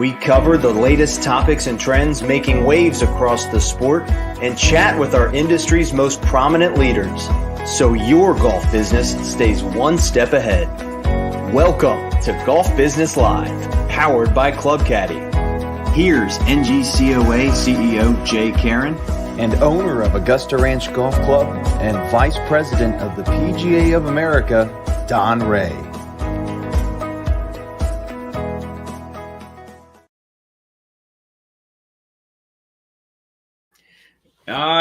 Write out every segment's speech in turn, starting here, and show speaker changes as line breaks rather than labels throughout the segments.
We cover the latest topics and trends making waves across the sport and chat with our industry's most prominent leaders, so your golf business stays one step ahead. Welcome to Golf Business Live, powered by Club Caddy. Here's NGCOA CEO Jay Caron and owner of Augusta Ranch Golf Club and Vice President of the PGA of America, Don Rea.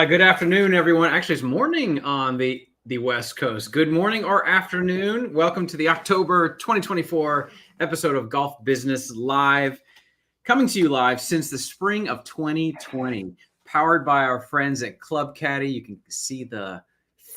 Good afternoon, everyone. Actually, it's morning on the West Coast. Good morning or afternoon. Welcome to the October 2024 episode of Golf Business Live, coming to you live since the spring of 2020, powered by our friends at Club Caddy. You can see the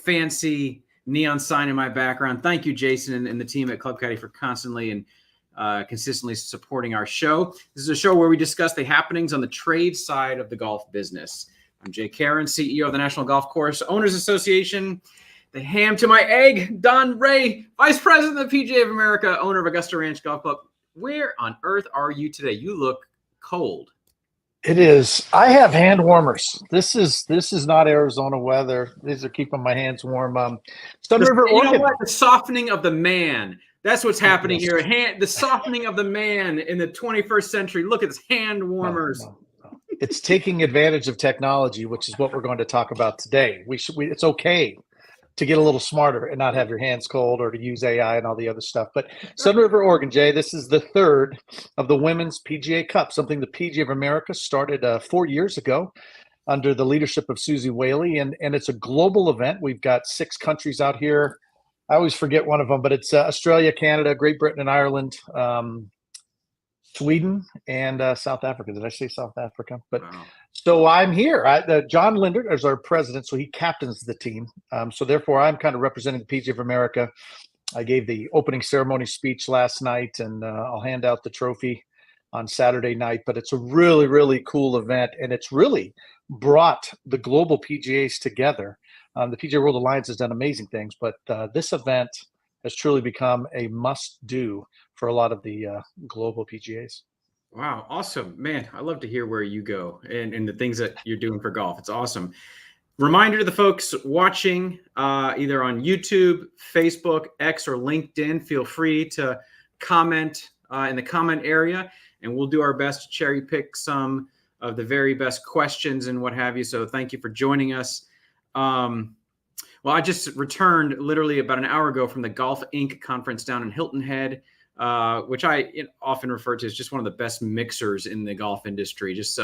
fancy neon sign in my background. Thank you, Jason, and the team at Club Caddy for constantly and consistently supporting our show. This is a show where we discuss the happenings on the trade side of the golf business. I'm Jay Caron, CEO of the National Golf Course Owners Association. The ham to my egg, Don Rea, Vice President of the PGA of America, owner of Augusta Ranch Golf Club. Where on earth are you today? You look cold.
It is. I have hand warmers. This is not Arizona weather. These are keeping my hands warm.
You know what? The softening of the man. That's what's happening here. The softening of the man in the 21st century. Look at this hand warmers.
No. It's taking advantage of technology, which is what we're going to talk about today. It's okay to get a little smarter and not have your hands cold or to use AI and all the other stuff. But Sun River, Oregon, Jay, this is the third of the Women's PGA Cup, something the PGA of America started 4 years ago under the leadership of Susie Whaley. And it's a global event. We've got 6 countries out here. I always forget one of them, but it's Australia, Canada, Great Britain, and Ireland, Sweden, and South Africa. Did I say South Africa? But wow. So I'm here. John Lindert is our president, so he captains the team. So therefore, I'm kind of representing the PGA of America. I gave the opening ceremony speech last night, and I'll hand out the trophy on Saturday night. But it's a really, really cool event, and it's really brought the global PGAs together. The PGA World Alliance has done amazing things, but this event has truly become a must-do for a lot of the global PGAs.
Wow, awesome. Man, I love to hear where you go and the things that you're doing for golf. It's awesome. Reminder to the folks watching either on YouTube, Facebook, X, or LinkedIn, feel free to comment in the comment area, and we'll do our best to cherry pick some of the very best questions and what have you. So thank you for joining us. Well, I just returned literally about an hour ago from the Golf Inc. conference down in Hilton Head, which I often refer to as just one of the best mixers in the golf industry. Just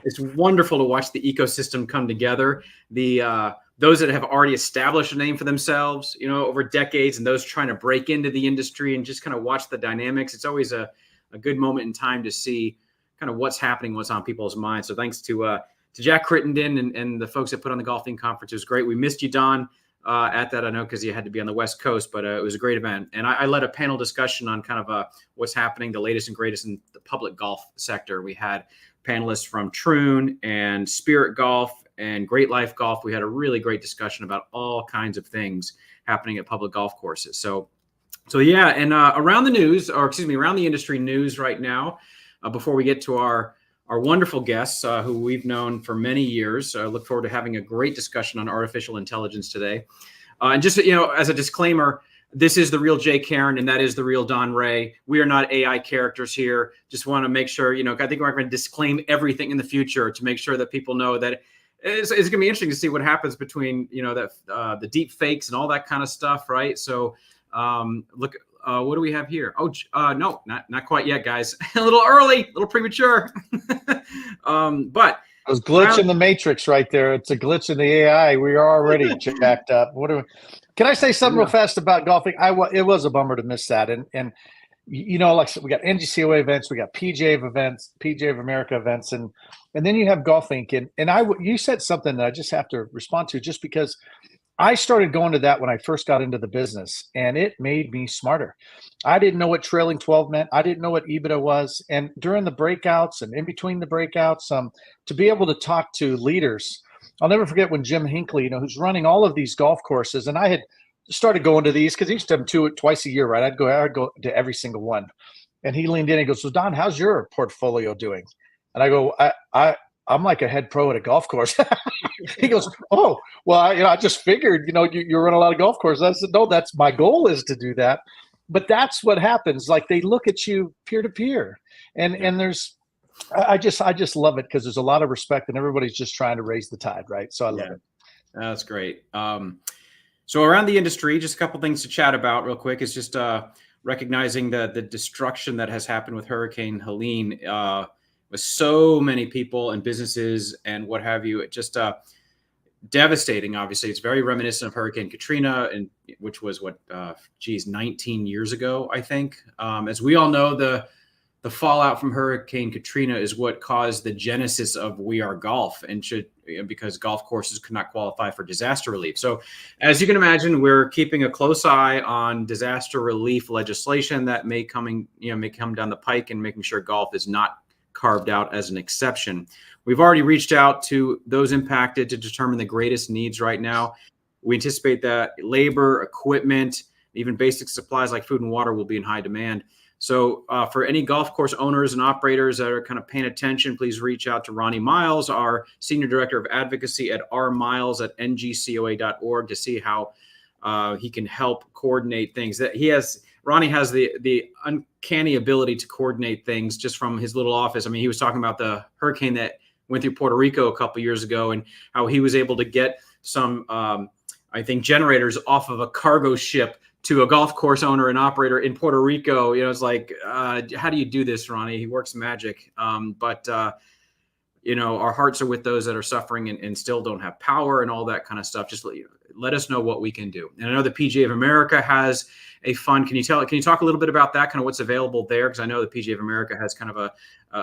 It's wonderful to watch the ecosystem come together. Those that have already established a name for themselves, over decades, and those trying to break into the industry and just kind of watch the dynamics. It's always a good moment in time to see kind of what's happening, what's on people's minds. So thanks to Jack Crittenden and the folks that put on the Golf Inc. conference. It was great. We missed you, Don. At that, I know, because you had to be on the West Coast, but it was a great event. And I led a panel discussion on kind of what's happening, the latest and greatest in the public golf sector. We had panelists from Troon and Spirit Golf and Great Life Golf. We had a really great discussion about all kinds of things happening at public golf courses. So yeah, and around the industry news right now, before we get to our wonderful guests who we've known for many years. I look forward to having a great discussion on artificial intelligence today. And just, as a disclaimer, this is the real Jay Caron and that is the real Don Rea. We are not AI characters here. Just want to make sure, I think we're going to disclaim everything in the future to make sure that people know that it's going to be interesting to see what happens between, the deep fakes and all that kind of stuff, right? So look, what do we have here? Oh, no, not quite yet, guys. A little early, a little premature. But
it was glitch in the matrix right there. It's a glitch in the AI. We are already jacked up. Can I say something real fast about golfing? It was a bummer to miss that. And like I said, we got NGCOA events, we got PGA of America events, and then you have Golf Inc. And you said something that I just have to respond to, just because I started going to that when I first got into the business, and it made me smarter. I didn't know what trailing 12 meant. I didn't know what EBITDA was. And during the breakouts and in between the breakouts, to be able to talk to leaders, I'll never forget when Jim Hinckley, who's running all of these golf courses, and I had started going to these because he used to have them twice a year, right? I'd go to every single one. And he leaned in and goes, so Don, how's your portfolio doing? And I go, I'm like a head pro at a golf course. He goes, oh, well, I just figured, you run a lot of golf courses. I said, no, that's my goal is to do that. But that's what happens. Like they look at you peer to peer, and there's, I just love it because there's a lot of respect and everybody's just trying to raise the tide, right? So I love it.
That's great. So around the industry, just a couple things to chat about real quick is just recognizing the destruction that has happened with Hurricane Helene. With so many people and businesses and what have you, it just devastating. Obviously, it's very reminiscent of Hurricane Katrina, and which was 19 years ago, I think. As we all know, the fallout from Hurricane Katrina is what caused the genesis of We Are Golf, and because golf courses could not qualify for disaster relief. So, as you can imagine, we're keeping a close eye on disaster relief legislation that may come down the pike, and making sure golf is not carved out as an exception. We've already reached out to those impacted to determine the greatest needs right now. We anticipate that labor, equipment, even basic supplies like food and water will be in high demand. So for any golf course owners and operators that are kind of paying attention, please reach out to Ronnie Miles, our Senior Director of Advocacy at rmiles@ngcoa.org, to see how he can help coordinate things. Ronnie has the uncanny ability to coordinate things just from his little office. I mean, he was talking about the hurricane that went through Puerto Rico a couple of years ago, and how he was able to get some, I think, generators off of a cargo ship to a golf course owner and operator in Puerto Rico. It's like, how do you do this, Ronnie? He works magic. But our hearts are with those that are suffering and still don't have power and all that kind of stuff. Just let us know what we can do. And I know the PGA of America has a fund. Can you talk a little bit about that, kind of what's available there? Because I know the PGA of America has kind of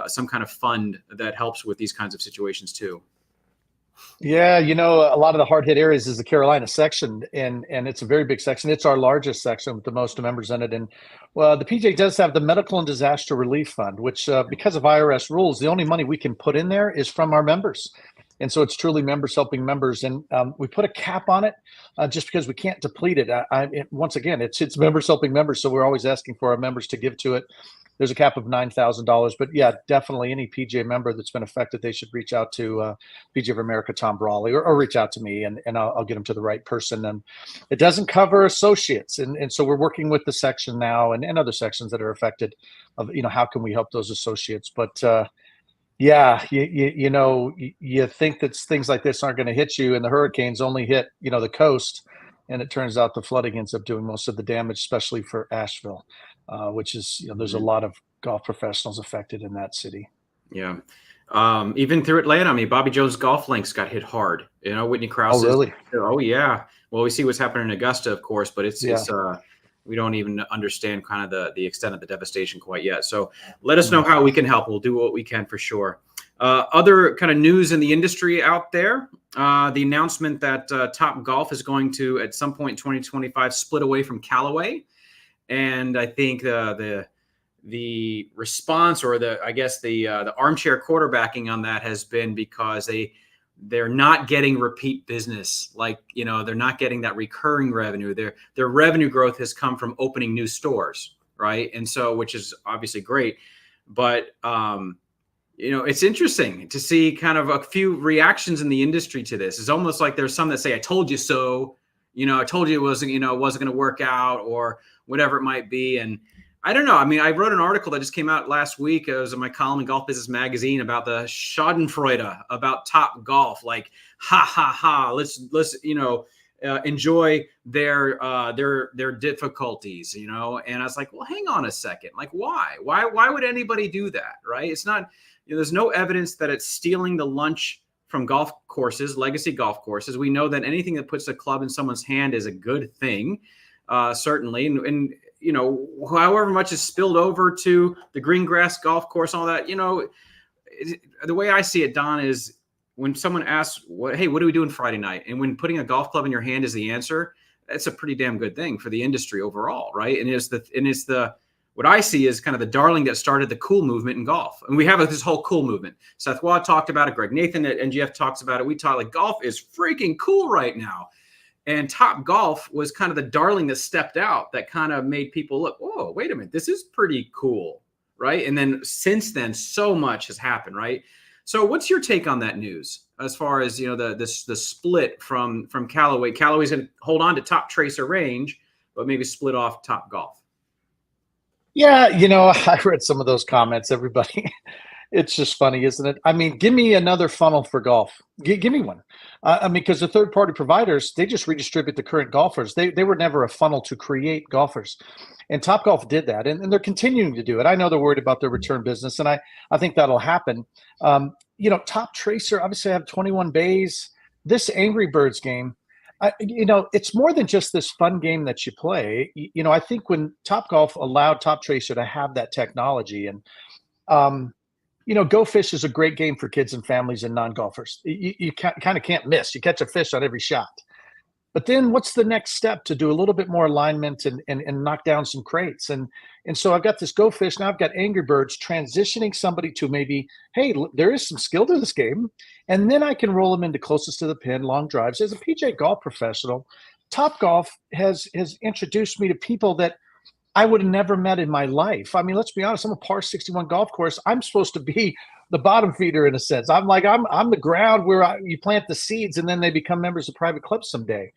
some kind of fund that helps with these kinds of situations too.
Yeah, a lot of the hard hit areas is the Carolina section, and it's a very big section. It's our largest section with the most members in it. And well, the PGA does have the Medical and Disaster Relief Fund, which because of IRS rules, the only money we can put in there is from our members. And so it's truly members helping members. And we put a cap on it just because we can't deplete it. Once again, it's members helping members. So we're always asking for our members to give to it. There's a cap of $9,000. But yeah, definitely any PGA member that's been affected, they should reach out to PGA of America, Tom Brawley, or reach out to me, and I'll get them to the right person. And it doesn't cover associates. And so we're working with the section now and other sections that are affected of, how can we help those associates? But yeah, you think that things like this aren't going to hit you, and the hurricanes only hit, the coast, and it turns out the flooding ends up doing most of the damage, especially for Asheville, which is, there's a lot of golf professionals affected in that city.
Yeah. Even through Atlanta, I mean, Bobby Jones Golf Links got hit hard. Whitney Krause.
Oh, really?
Oh, yeah. Well, we see what's happening in Augusta, of course, but it's we don't even understand kind of the extent of the devastation quite yet. So let us know how we can help. We'll do what we can for sure. Other kind of news in the industry out there, the announcement that Top Golf is going to, at some point in 2025, split away from Callaway. And I think the response, or the armchair quarterbacking on that has been because they're not getting repeat business. Like, they're not getting that recurring revenue. Their revenue growth has come from opening new stores, right? And so, which is obviously great, but it's interesting to see kind of a few reactions in the industry to this. It's almost like there's some that say, "I told you so," I told you it wasn't going to work out, or whatever it might be. And I don't know. I mean, I wrote an article that just came out last week. It was in my column in Golf Business Magazine about the Schadenfreude about Top Golf. Like, ha ha ha. Let's enjoy their difficulties, And I was like, well, hang on a second. Like, why would anybody do that? Right? It's not. There's no evidence that it's stealing the lunch from golf courses, legacy golf courses. We know that anything that puts a club in someone's hand is a good thing, certainly, and however much is spilled over to the green grass golf course, all that, the way I see it, Don, is when someone asks, hey, what are we doing Friday night? And when putting a golf club in your hand is the answer, that's a pretty damn good thing for the industry overall, right? And it's what I see is kind of the darling that started the cool movement in golf. And we have this whole cool movement. Seth Waugh talked about it. Greg Nathan at NGF talks about it. We talk like golf is freaking cool right now. And Top Golf was kind of the darling that stepped out, that kind of made people look, whoa, wait a minute, this is pretty cool. right? And then since then, so much has happened, right? So what's your take on that news as far as, the split from Callaway? Callaway's going to hold on to Top Tracer range, but maybe split off Top Golf.
Yeah, I read some of those comments. Everybody, it's just funny, isn't it? I mean, give me another funnel for golf. Give me one. Because the third-party providers, they just redistribute the current golfers. They were never a funnel to create golfers. And Topgolf did that, and they're continuing to do it. I know they're worried about their return business, and I think that'll happen. Top Tracer, obviously I have 21 bays. This Angry Birds game, it's more than just this fun game that you play. I think when Topgolf allowed Top Tracer to have that technology, and Go Fish is a great game for kids and families and non-golfers. You kind of can't miss. You catch a fish on every shot. But then what's the next step to do a little bit more alignment and knock down some crates? And so I've got this Go Fish. Now I've got Angry Birds transitioning somebody to maybe, hey, there is some skill to this game. And then I can roll them into closest to the pin, long drives. As a PJ golf professional, Topgolf has introduced me to people that I would have never met in my life. I mean, let's be honest, I'm a par 61 golf course. I'm supposed to be the bottom feeder in a sense. I'm the ground where you plant the seeds and then they become members of private clubs someday.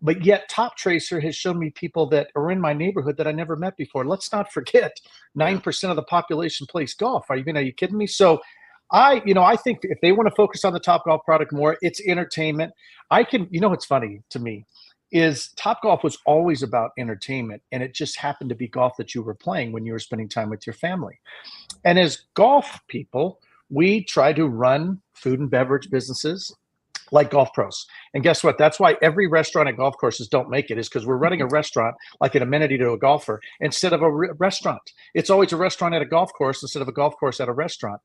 But yet Top Tracer has shown me people that are in my neighborhood that I never met before. Let's not forget 9% of the population plays golf. Are you kidding me? So I think if they want to focus on the Topgolf product more, it's entertainment. What's funny to me is Topgolf was always about entertainment, and it just happened to be golf that you were playing when you were spending time with your family. And as golf people, we try to run food and beverage businesses like golf pros. And guess what? That's why every restaurant at golf courses don't make it, is because we're running a restaurant like an amenity to a golfer instead of a restaurant. It's always a restaurant at a golf course instead of a golf course at a restaurant.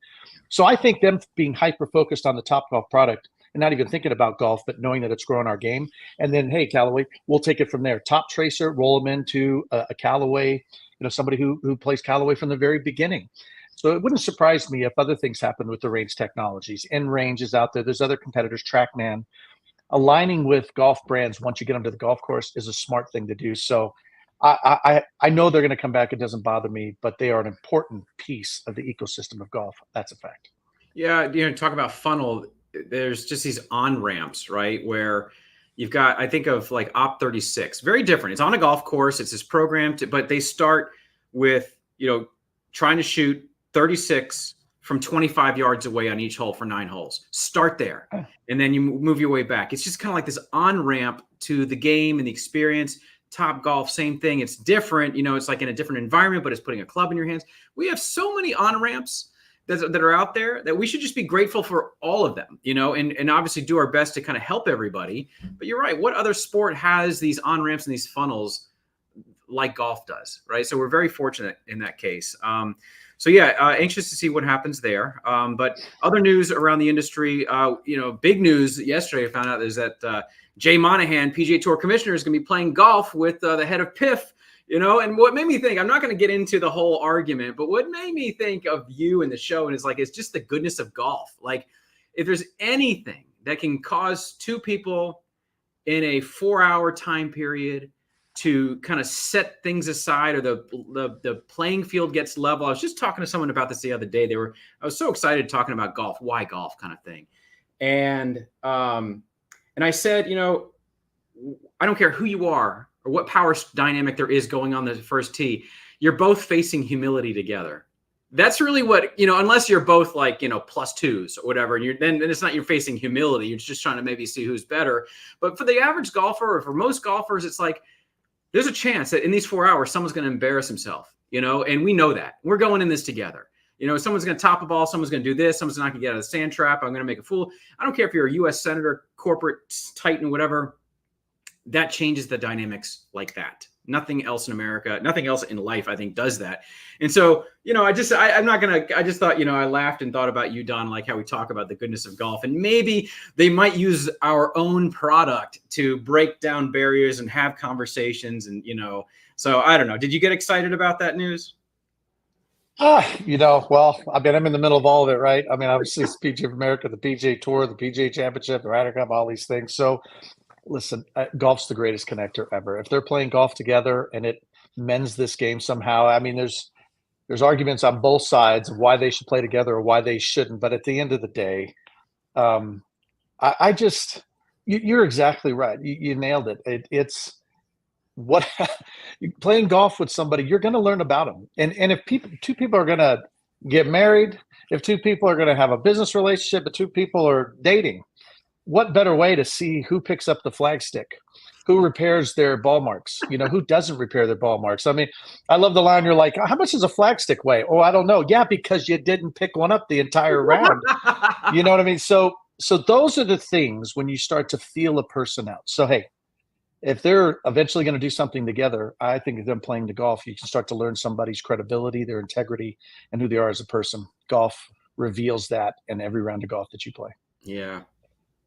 So I think them being hyper-focused on the Topgolf product and not even thinking about golf, but knowing that it's growing our game. And then, hey, Callaway, we'll take it from there. Top Tracer, roll them into a Callaway, somebody who plays Callaway from the very beginning. So it wouldn't surprise me if other things happen with the range technologies. N-Range is out there. There's other competitors, TrackMan. Aligning with golf brands once you get them to the golf course is a smart thing to do. So I know they're going to come back. It doesn't bother me, but they are an important piece of the ecosystem of golf. That's a fact.
Yeah, talk about funnel. There's just these on-ramps, right, where you've got, I think of like Op 36, very different. It's on a golf course. It's this program, but they start with, trying to shoot 36 from 25 yards away on each hole for 9 holes. Start there, and then you move your way back. It's just kind of like this on-ramp to the game and the experience. Topgolf, same thing. It's different. It's like in a different environment, but it's putting a club in your hands. We have so many on-ramps that are out there that we should just be grateful for all of them, and obviously do our best to kind of help everybody. But you're right. What other sport has these on-ramps and these funnels like golf does, right? So we're very fortunate in that case. Anxious to see what happens there. But other news around the industry, big news yesterday, I found out is that Jay Monahan, PGA Tour commissioner, is going to be playing golf with the head of PIF. And what made me think, I'm not going to get into the whole argument, but what made me think of you and the show, and it's just the goodness of golf. Like, if there's anything that can cause two people in a 4-hour time period to kind of set things aside, or the playing field gets level. I was just talking to someone about this the other day. I was so excited talking about golf, why golf kind of thing. And I said, I don't care who you are or what power dynamic there is going on the first tee, you're both facing humility together. That's really what, unless you're both like, +2s or whatever, and then it's not you're facing humility. You're just trying to maybe see who's better. But for the average golfer, or for most golfers, it's like, there's a chance that in these 4 hours, someone's going to embarrass himself, and we know that. We're going in this together. Someone's going to top a ball. Someone's going to do this. Someone's not going to get out of the sand trap. I'm going to make a fool. I don't care if you're a U.S. senator, corporate titan, whatever. That changes the dynamics like that. Nothing else in America, nothing else in life, I think, does that. And so, I just thought, I laughed and thought about you, Don, like how we talk about the goodness of golf, and maybe they might use our own product to break down barriers and have conversations. And, so I don't know. Did you get excited about that news?
Well, I'm in the middle of all of it, right? I mean, obviously it's PGA of America, the PGA Tour, the PGA Championship, the Ryder Cup, all these things. So listen, golf's the greatest connector ever. If they're playing golf together and it mends this game somehow, I mean, There's arguments on both sides of why they should play together or why they shouldn't. But at the end of the day, I just, you're exactly right. You nailed it. It's what playing golf with somebody, you're going to learn about them. And if two people are going to get married, if two people are going to have a business relationship, but two people are dating, what better way to see who picks up the flagstick, who repairs their ball marks, who doesn't repair their ball marks. I mean, I love the line. You're like, how much does a flagstick weigh? Oh, I don't know. Yeah, because you didn't pick one up the entire round. You know what I mean? So those are the things when you start to feel a person out. So, hey, if they're eventually going to do something together, I think of them playing the golf, you can start to learn somebody's credibility, their integrity, and who they are as a person. Golf reveals that in every round of golf that you play.
Yeah.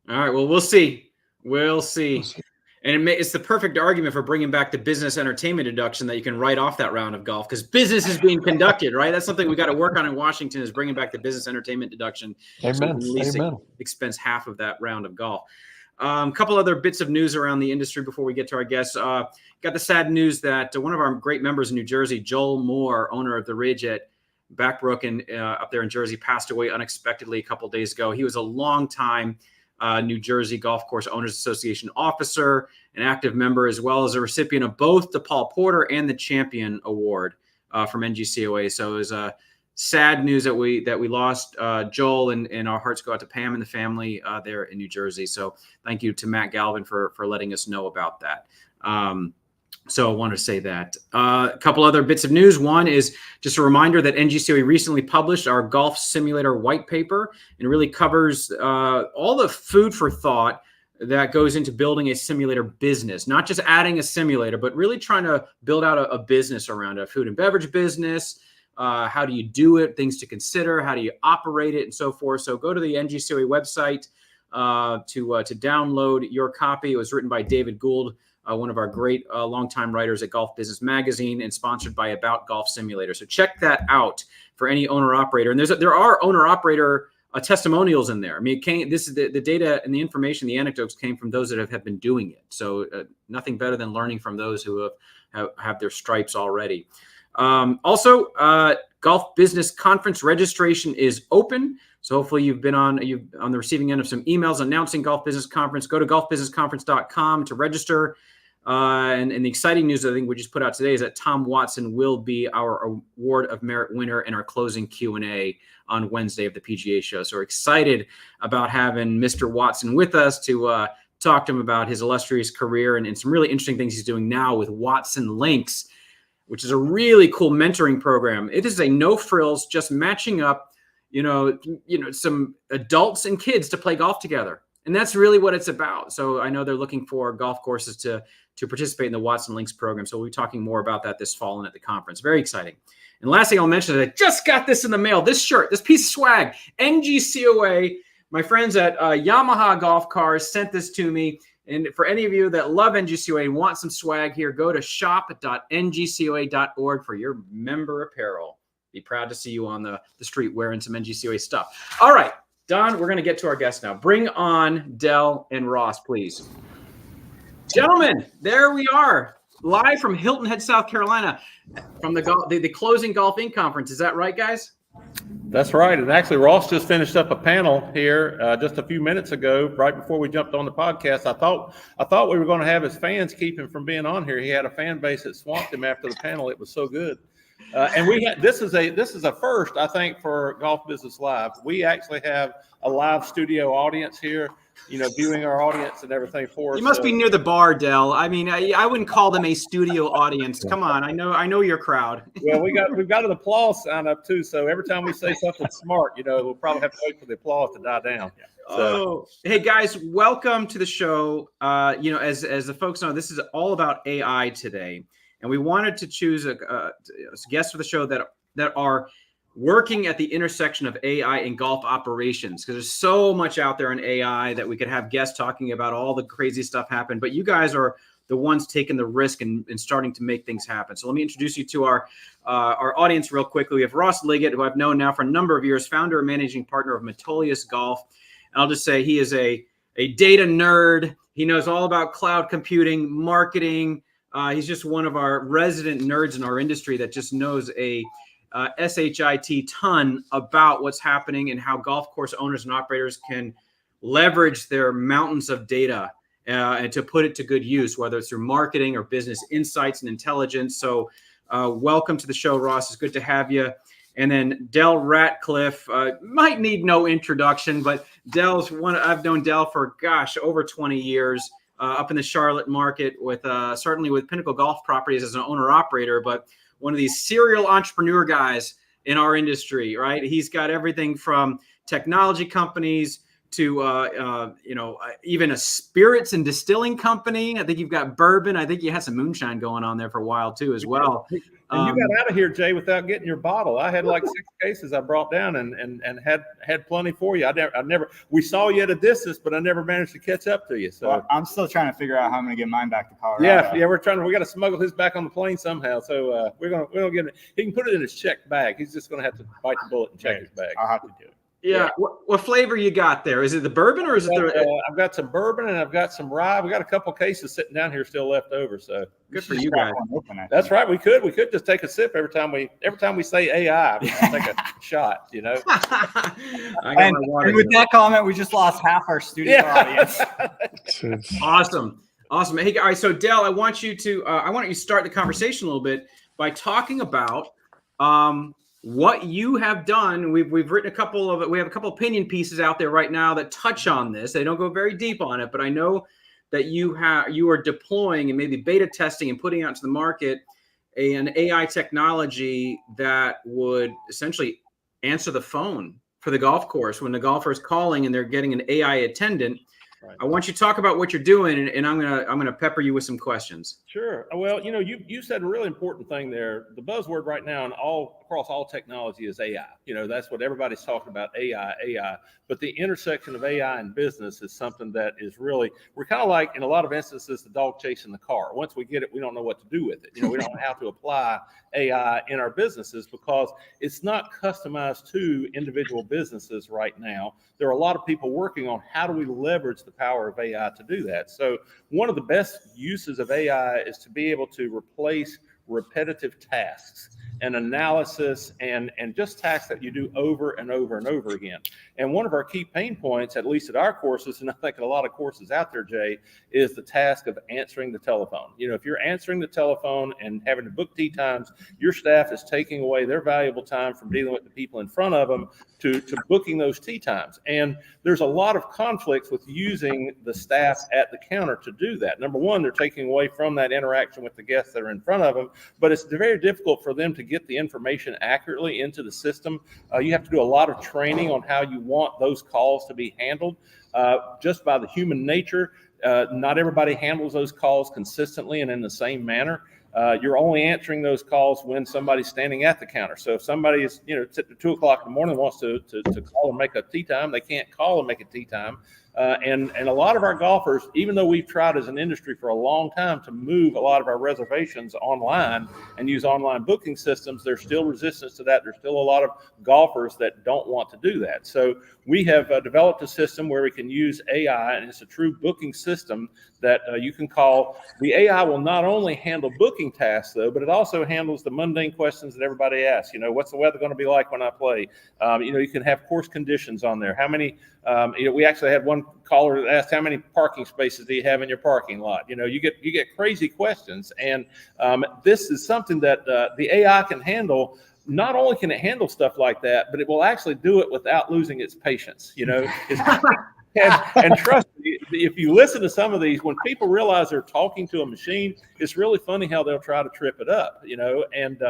All right. Well, we'll see. We'll see. And it's the perfect argument for bringing back the business entertainment deduction that you can write off that round of golf because business is being conducted, right? That's something we got to work on in Washington is bringing back the business entertainment deduction.
Amen.
So at least expense half of that round of golf. A couple other bits of news around the industry before we get to our guests. Got the sad news that one of our great members in New Jersey, Joel Moore, owner of the Ridge at Backbrook and up there in Jersey, passed away unexpectedly a couple days ago. He was a long-time New Jersey Golf Course Owners Association officer, an active member, as well as a recipient of both the Paul Porter and the Champion Award from NGCOA. So it was sad news that we lost Joel, and our hearts go out to Pam and the family there in New Jersey. So thank you to Matt Galvin for letting us know about that. So I want to say that. A couple other bits of news. One is just a reminder that NGCOA recently published our golf simulator white paper, and really covers all the food for thought that goes into building a simulator business, not just adding a simulator, but really trying to build out a business around a food and beverage business. How do you do it? Things to consider. How do you operate it, and so forth. So go to the NGCOA website to download your copy. It was written by David Gould, one of our great longtime writers at Golf Business Magazine, and sponsored by About Golf Simulator. So check that out for any owner-operator. And there are owner-operator testimonials in there. I mean, this is the data and the information, the anecdotes came from those that have been doing it. So nothing better than learning from those who have their stripes already. Also, Golf Business Conference registration is open. So hopefully you've been on the receiving end of some emails announcing Golf Business Conference. Go to golfbusinessconference.com to register. And the exciting news I think we just put out today is that Tom Watson will be our Award of Merit winner in our closing Q&A on Wednesday of the PGA show. So we're excited about having Mr. Watson with us to talk to him about his illustrious career and some really interesting things he's doing now with Watson Links, which is a really cool mentoring program. It is a no frills, just matching up, some adults and kids to play golf together. And that's really what it's about. So I know they're looking for golf courses to participate in the Watson Links program. So we'll be talking more about that this fall and at the conference. Very exciting. And last thing I'll mention is I just got this in the mail, this shirt, this piece of swag, NGCOA. My friends at Yamaha Golf Cars sent this to me. And for any of you that love NGCOA and want some swag here, go to shop.ngcoa.org for your member apparel. Be proud to see you on the street wearing some NGCOA stuff. All right, Don, we're going to get to our guests now. Bring on Del and Ross, please. Gentlemen, there we are, live from Hilton Head, South Carolina, from the Closing Golf Inc. conference. Is that right, guys?
That's right. And actually, Ross just finished up a panel here just a few minutes ago, right before we jumped on the podcast. I thought we were going to have his fans keep him from being on here. He had a fan base that swamped him after the panel. It was so good. And this is a first, I think, for Golf Business Live. We actually have a live studio audience here, viewing our audience and everything for us.
You must be near the bar, Del. I mean, I wouldn't call them a studio audience. Come on, I know your crowd.
Well, we've got an applause sign up too. So every time we say something smart, we'll probably have to wait for the applause to die down. So.
Hey guys, welcome to the show. As the folks know, this is all about AI today. And we wanted to choose a guest for the show that are working at the intersection of AI and golf operations, because there's so much out there in AI that we could have guests talking about all the crazy stuff happen. But you guys are the ones taking the risk and starting to make things happen. So let me introduce you to our audience real quickly. We have Ross Liggett, who I've known now for a number of years, founder and managing partner of Metolius Golf. And I'll just say he is a data nerd. He knows all about cloud computing, marketing. He's just one of our resident nerds in our industry that just knows a SHIT ton about what's happening and how golf course owners and operators can leverage their mountains of data and to put it to good use, whether it's through marketing or business insights and intelligence. So welcome to the show, Ross. It's good to have you. And then Del Ratcliffe might need no introduction, but Del's one. I've known Del for, over 20 years up in the Charlotte market with certainly with Pinnacle Golf Properties as an owner operator, but one of these serial entrepreneur guys in our industry, right? He's got everything from technology companies to, even a spirits and distilling company. I think you've got bourbon. I think you had some moonshine going on there for a while too, as well.
And you got out of here, Jay, without getting your bottle. I had like 6 cases I brought down and had plenty for you. I never. We saw you at a distance, but I never managed to catch up to you. So
well, I'm still trying to figure out how I'm going to get mine back to Colorado.
Yeah, we got to smuggle his back on the plane somehow. So we're gonna get it. He can put it in his checked bag. He's just gonna have to bite the bullet and check his bag.
I'll have to do it.
Yeah. What flavor you got there? Is it the bourbon or is it
I've got some bourbon and I've got some rye. We got a couple cases sitting down here still left over. So
good for you guys.
That's right. We could just take a sip every time we say AI. We can take a shot. You know.
And with that comment, we just lost half our studio audience.
Awesome. Hey, all right. So Del, I want you to start the conversation a little bit by talking about what you have done. We've written we have a couple opinion pieces out there right now that touch on this. They don't go very deep on it, but I know that you are deploying and maybe beta testing and putting out to the market an AI technology that would essentially answer the phone for the golf course when the golfer is calling and they're getting an AI attendant. Right. I want you to talk about what you're doing, and I'm gonna pepper you with some questions.
Sure. Well, you said a really important thing there. The buzzword right now across all technology is AI. That's what everybody's talking about, AI. But the intersection of AI and business is something that is really, we're kind of like, in a lot of instances, the dog chasing the car. Once we get it, we don't know what to do with it. We don't know how to apply AI in our businesses because it's not customized to individual businesses right now. There are a lot of people working on how do we leverage the power of AI to do that. So one of the best uses of AI is to be able to replace repetitive tasks and analysis and just tasks that you do over and over and over again. And one of our key pain points, at least at our courses, and I think at a lot of courses out there, Jay, is the task of answering the telephone. If you're answering the telephone and having to book tee times, your staff is taking away their valuable time from dealing with the people in front of them to booking those tee times. And there's a lot of conflicts with using the staff at the counter to do that. Number one, they're taking away from that interaction with the guests that are in front of them, but it's very difficult for them to get the information accurately into the system. You have to do a lot of training on how you want those calls to be handled. Just by the human nature, not everybody handles those calls consistently and in the same manner. You're only answering those calls when somebody's standing at the counter. So if somebody is, it's at 2 o'clock in the morning, wants to call and make a tee time, they can't call and make a tee time. And a lot of our golfers, even though we've tried as an industry for a long time to move a lot of our reservations online and use online booking systems, there's still resistance to that. There's still a lot of golfers that don't want to do that. So we have developed a system where we can use AI, and it's a true booking system that you can call. The AI will not only handle booking tasks, though, but it also handles the mundane questions that everybody asks. What's the weather going to be like when I play? You can have course conditions on there. How many, we actually had one caller that asked, how many parking spaces do you have in your parking lot? You get crazy questions. And this is something that the AI can handle. Not only can it handle stuff like that, but it will actually do it without losing its patience. And trust me, if you listen to some of these, when people realize they're talking to a machine, it's really funny how they'll try to trip it up, and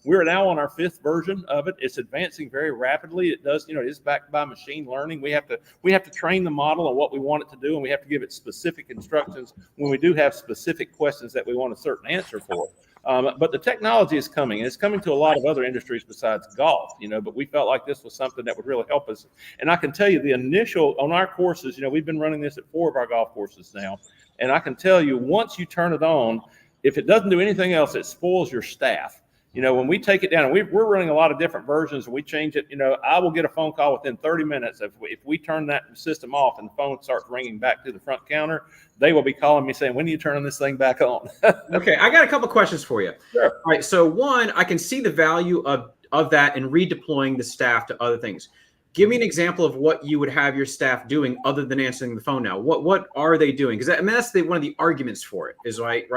we're now on our 5th version of it. It's advancing very rapidly. It does, it is backed by machine learning. We have to train the model on what we want it to do, and we have to give it specific instructions when we do have specific questions that we want a certain answer for. But the technology is coming, and it's coming to a lot of other industries besides golf, but we felt like this was something that would really help us. And I can tell you on our courses, we've been running this at 4 of our golf courses now. And I can tell you, once you turn it on, if it doesn't do anything else, it spoils your staff. When we take it down, and we're running a lot of different versions, and we change it, I will get a phone call within 30 minutes. If we turn that system off and the phone starts ringing back to the front counter, they will be calling me saying, when are you turning this thing back on?
Okay, I got a couple questions for you.
Sure.
All right, so one, I can see the value of that and redeploying the staff to other things. Give me an example of what you would have your staff doing other than answering the phone now. What are they doing? Because that's one of the arguments for it is right.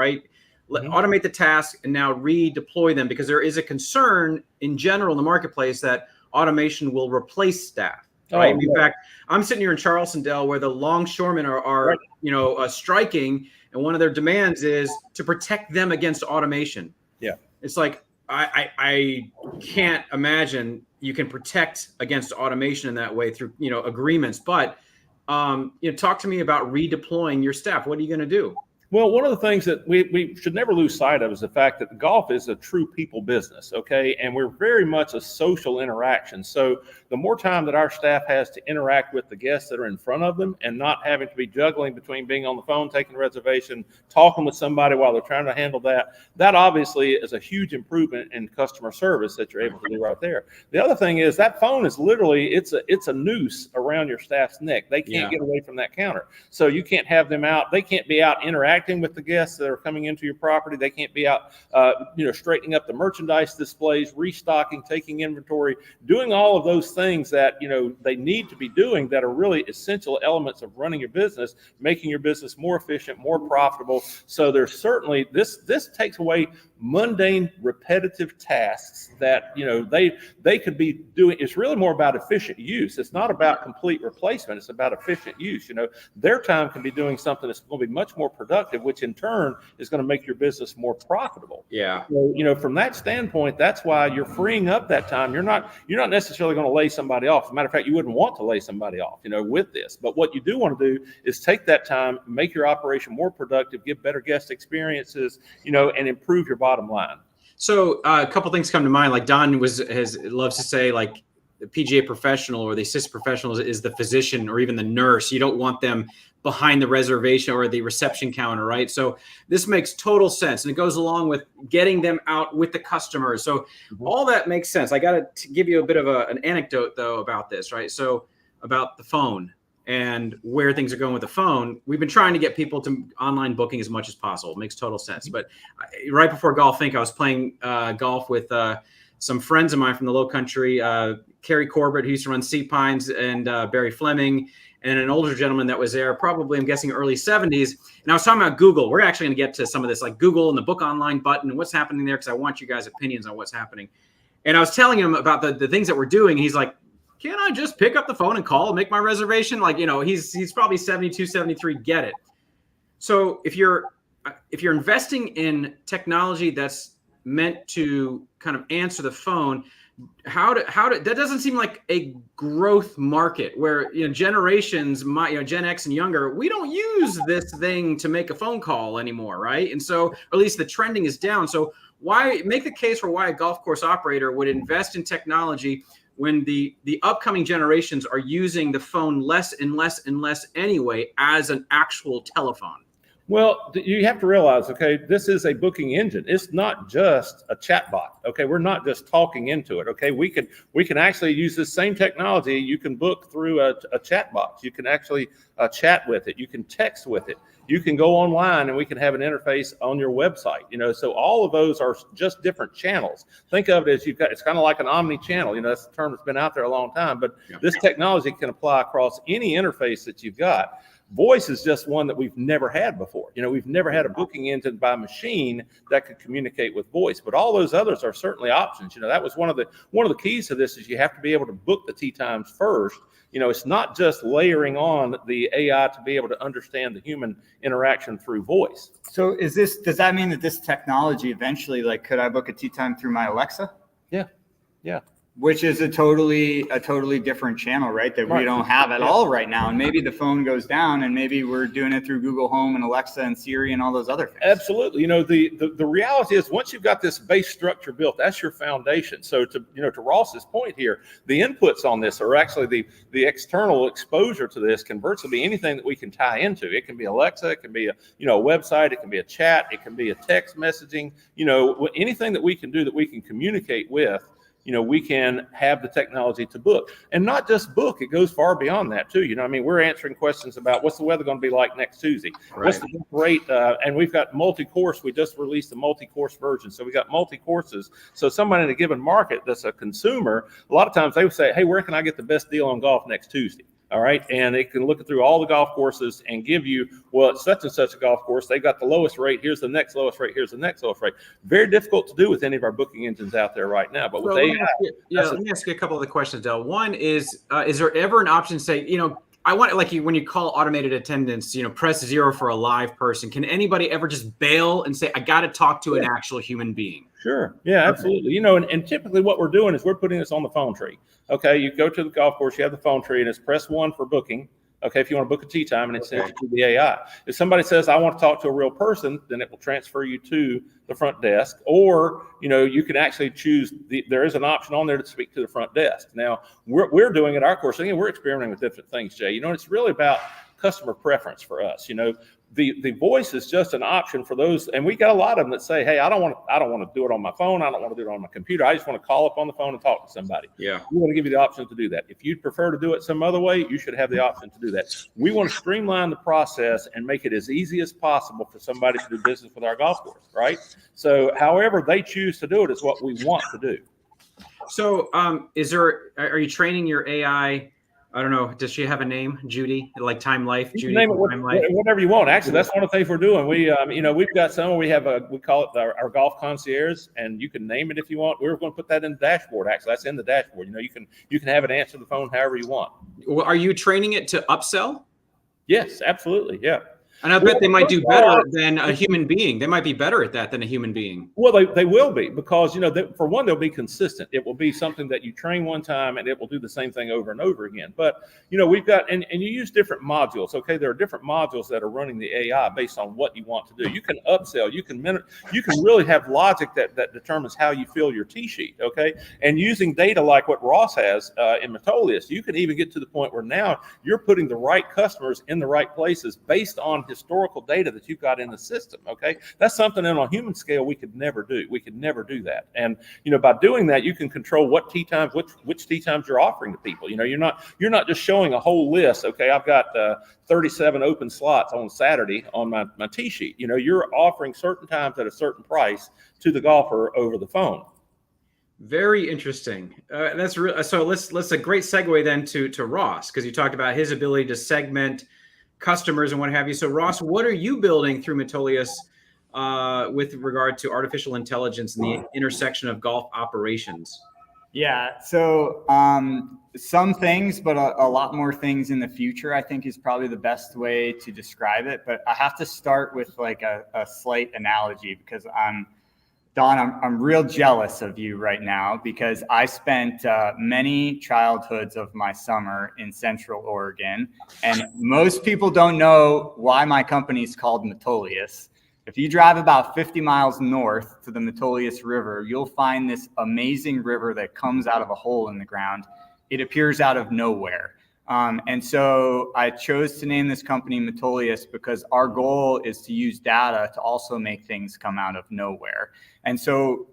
Automate the task and now redeploy them, because there is a concern in general in the marketplace that automation will replace staff. Right. In fact, I'm sitting here in Charleston, Dell, where the longshoremen are striking, and one of their demands is to protect them against automation. Yeah, it's like I can't imagine you can protect against automation in that way through agreements. But talk to me about redeploying your staff. What are you going to do?
Well, one of the things that we should never lose sight of is the fact that golf is a true people business, okay? And we're very much a social interaction. So the more time that our staff has to interact with the guests that are in front of them and not having to be juggling between being on the phone, taking a reservation, talking with somebody while they're trying to handle that obviously is a huge improvement in customer service that you're able to do right there. The other thing is that phone is literally, it's a noose around your staff's neck. They can't get away from that counter. So you can't have them out. They can't be out interacting with the guests that are coming into your property. They can't be out, straightening up the merchandise displays, restocking, taking inventory, doing all of those things that, they need to be doing that are really essential elements of running your business, making your business more efficient, more profitable. So there's certainly, this takes away mundane, repetitive tasks that, they could be doing. It's really more about efficient use. It's not about complete replacement. It's about efficient use. Their time can be doing something that's going to be much more productive, which in turn is going to make your business more profitable.
Yeah.
So, from that standpoint, that's why you're freeing up that time. You're not necessarily going to lay somebody off. As a matter of fact, you wouldn't want to lay somebody off, with this. But what you do want to do is take that time, make your operation more productive, give better guest experiences, and improve your bottom line.
So a couple things come to mind. Like Don loves to say, like, the PGA professional or the assistant professional is the physician or even the nurse. You don't want them behind the reservation or the reception counter, right? So this makes total sense, and it goes along with getting them out with the customers. So all that makes sense. I got to give you a bit of an anecdote though about this, right? So about the phone and where things are going with the phone. We've been trying to get people to online booking as much as possible. It makes total sense. But right before Golf Inc., I was playing golf with some friends of mine from the Low Country, Kerry Corbett, who used to run Sea Pines, and Barry Fleming, and an older gentleman that was there, probably, I'm guessing, early 70s. And I was talking about Google. We're actually going to get to some of this, like Google and the book online button and what's happening there, because I want you guys' opinions on what's happening. And I was telling him about the things that we're doing. He's like, can I just pick up the phone and call and make my reservation? Like, he's probably 72, 73, get it. So if you're investing in technology that's meant to kind of answer the phone, that doesn't seem like a growth market where generations, Gen X and younger, we don't use this thing to make a phone call anymore, right? And so, or at least the trending is down. So why make the case for why a golf course operator would invest in technology when the upcoming generations are using the phone less and less and less anyway as an actual telephone?
Well, you have to realize, okay, this is a booking engine. It's not just a chat bot. Okay, we're not just talking into it. Okay, we can actually use this same technology. You can book through a chat box. You can actually chat with it. You can text with it. You can go online and we can have an interface on your website. So all of those are just different channels. Think of it as it's kind of like an omni-channel. That's the term that's been out there a long time. But this technology can apply across any interface that you've got. Voice is just one that we've never had before. We've never had a booking engine by machine that could communicate with voice, but all those others are certainly options. That was one of the keys to this is you have to be able to book the tee times first. It's not just layering on the AI to be able to understand the human interaction through voice.
So does that mean that this technology eventually, like, could I book a tee time through my Alexa?
Yeah.
Which is a totally different channel, right? That we don't have at all right now. And maybe the phone goes down and maybe we're doing it through Google Home and Alexa and Siri and all those other things.
Absolutely. The reality is once you've got this base structure built, that's your foundation. So to Ross's point here, the inputs on this are actually the external exposure to this can virtually be anything that we can tie into. It can be Alexa, it can be a website, it can be a chat, it can be a text messaging, anything that we can do that we can communicate with we can have the technology to book, and not just book. It goes far beyond that too. We're answering questions about what's the weather going to be like next Tuesday, what's the rate, and we've got multi-course. We just released a multi-course version, so we got multi-courses. So somebody in a given market that's a consumer, a lot of times they would say, hey, where can I get the best deal on golf next Tuesday? All right. And it can look through all the golf courses and give you, well, it's such and such a golf course. They got the lowest rate. Here's the next lowest rate. Here's the next lowest rate. Very difficult to do with any of our booking engines out there right now. But with AI,
let me ask you a couple of the questions, Del. One is there ever an option to say, I want, like, when you call automated attendance, press 0 for a live person. Can anybody ever just bail and say, I got to talk to an actual human being?
Sure. Yeah, absolutely. And typically what we're doing is we're putting this on the phone tree. Okay. You go to the golf course, you have the phone tree, and it's press 1 for booking. Okay. If you want to book a tee time, and it sends you to the AI. If somebody says, I want to talk to a real person, then it will transfer you to the front desk, or, you can actually choose there is an option on there to speak to the front desk. Now we're doing at our course, again, we're experimenting with different things, Jay. It's really about customer preference for us. The voice is just an option for those, and we got a lot of them that say, hey, I don't want to do it on my phone. I don't want to do it on my computer. I just want to call up on the phone and talk to somebody.
Yeah.
We want to give you the option to do that. If you'd prefer to do it some other way, you should have the option to do that. We want to streamline the process and make it as easy as possible for somebody to do business with our golf course, right? So however they choose to do it is what we want to do.
So are you training your AI? I don't know. Does she have a name? Judy, like Time Life?
You
Judy,
can name it whatever you want. Actually, that's one of the things we're doing. We've got some. We call it our golf concierge, and you can name it if you want. We're going to put that in the dashboard. Actually, that's in the dashboard. You can have it answer the phone however you want.
Well, are you training it to upsell?
Yes, absolutely. Yeah.
And I bet they might do better than a human being. They might be better at that than a human being.
Well, they will be, because, for one, they'll be consistent. It will be something that you train one time and it will do the same thing over and over again. But, we've got, and you use different modules. Okay. There are different modules that are running the AI based on what you want to do. You can upsell, you can really have logic that determines how you fill your tee sheet. Okay. And using data like what Ross has in Metolius, you can even get to the point where now you're putting the right customers in the right places based on historical data that you've got in the system. Okay. That's something on a human scale we could never do. We could never do that. And, by doing that, you can control what tee times, which tee times you're offering to people. You're not just showing a whole list. Okay. I've got 37 open slots on Saturday on my tee sheet. You're offering certain times at a certain price to the golfer over the phone.
Very interesting. That's real. So let's a great segue then to Ross, because you talked about his ability to segment customers and what have you. So Ross, what are you building through Metolius with regard to artificial intelligence and the intersection of golf operations?
Yeah, so some things, but a lot more things in the future, I think, is probably the best way to describe it. But I have to start with like a slight analogy, because Don, I'm real jealous of you right now, because I spent many childhoods of my summer in Central Oregon, and most people don't know why my company is called Metolius. If you drive about 50 miles north to the Metolius River, you'll find this amazing river that comes out of a hole in the ground. It appears out of nowhere. And so I chose to name this company Metolius because our goal is to use data to also make things come out of nowhere. And so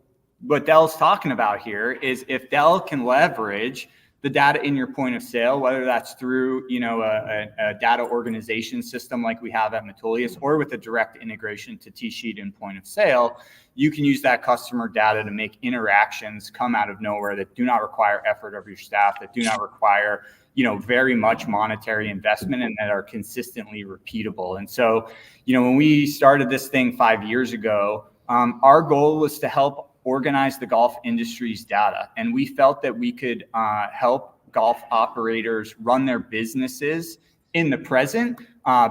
what Dell's talking about here is, if Dell can leverage the data in your point of sale, whether that's through, a data organization system like we have at Metolius, or with a direct integration to T-Sheet and point of sale, you can use that customer data to make interactions come out of nowhere that do not require effort of your staff, that do not require very much monetary investment, and that are consistently repeatable. And so, when we started this thing 5 years ago, our goal was to help organize the golf industry's data. And we felt that we could help golf operators run their businesses in the present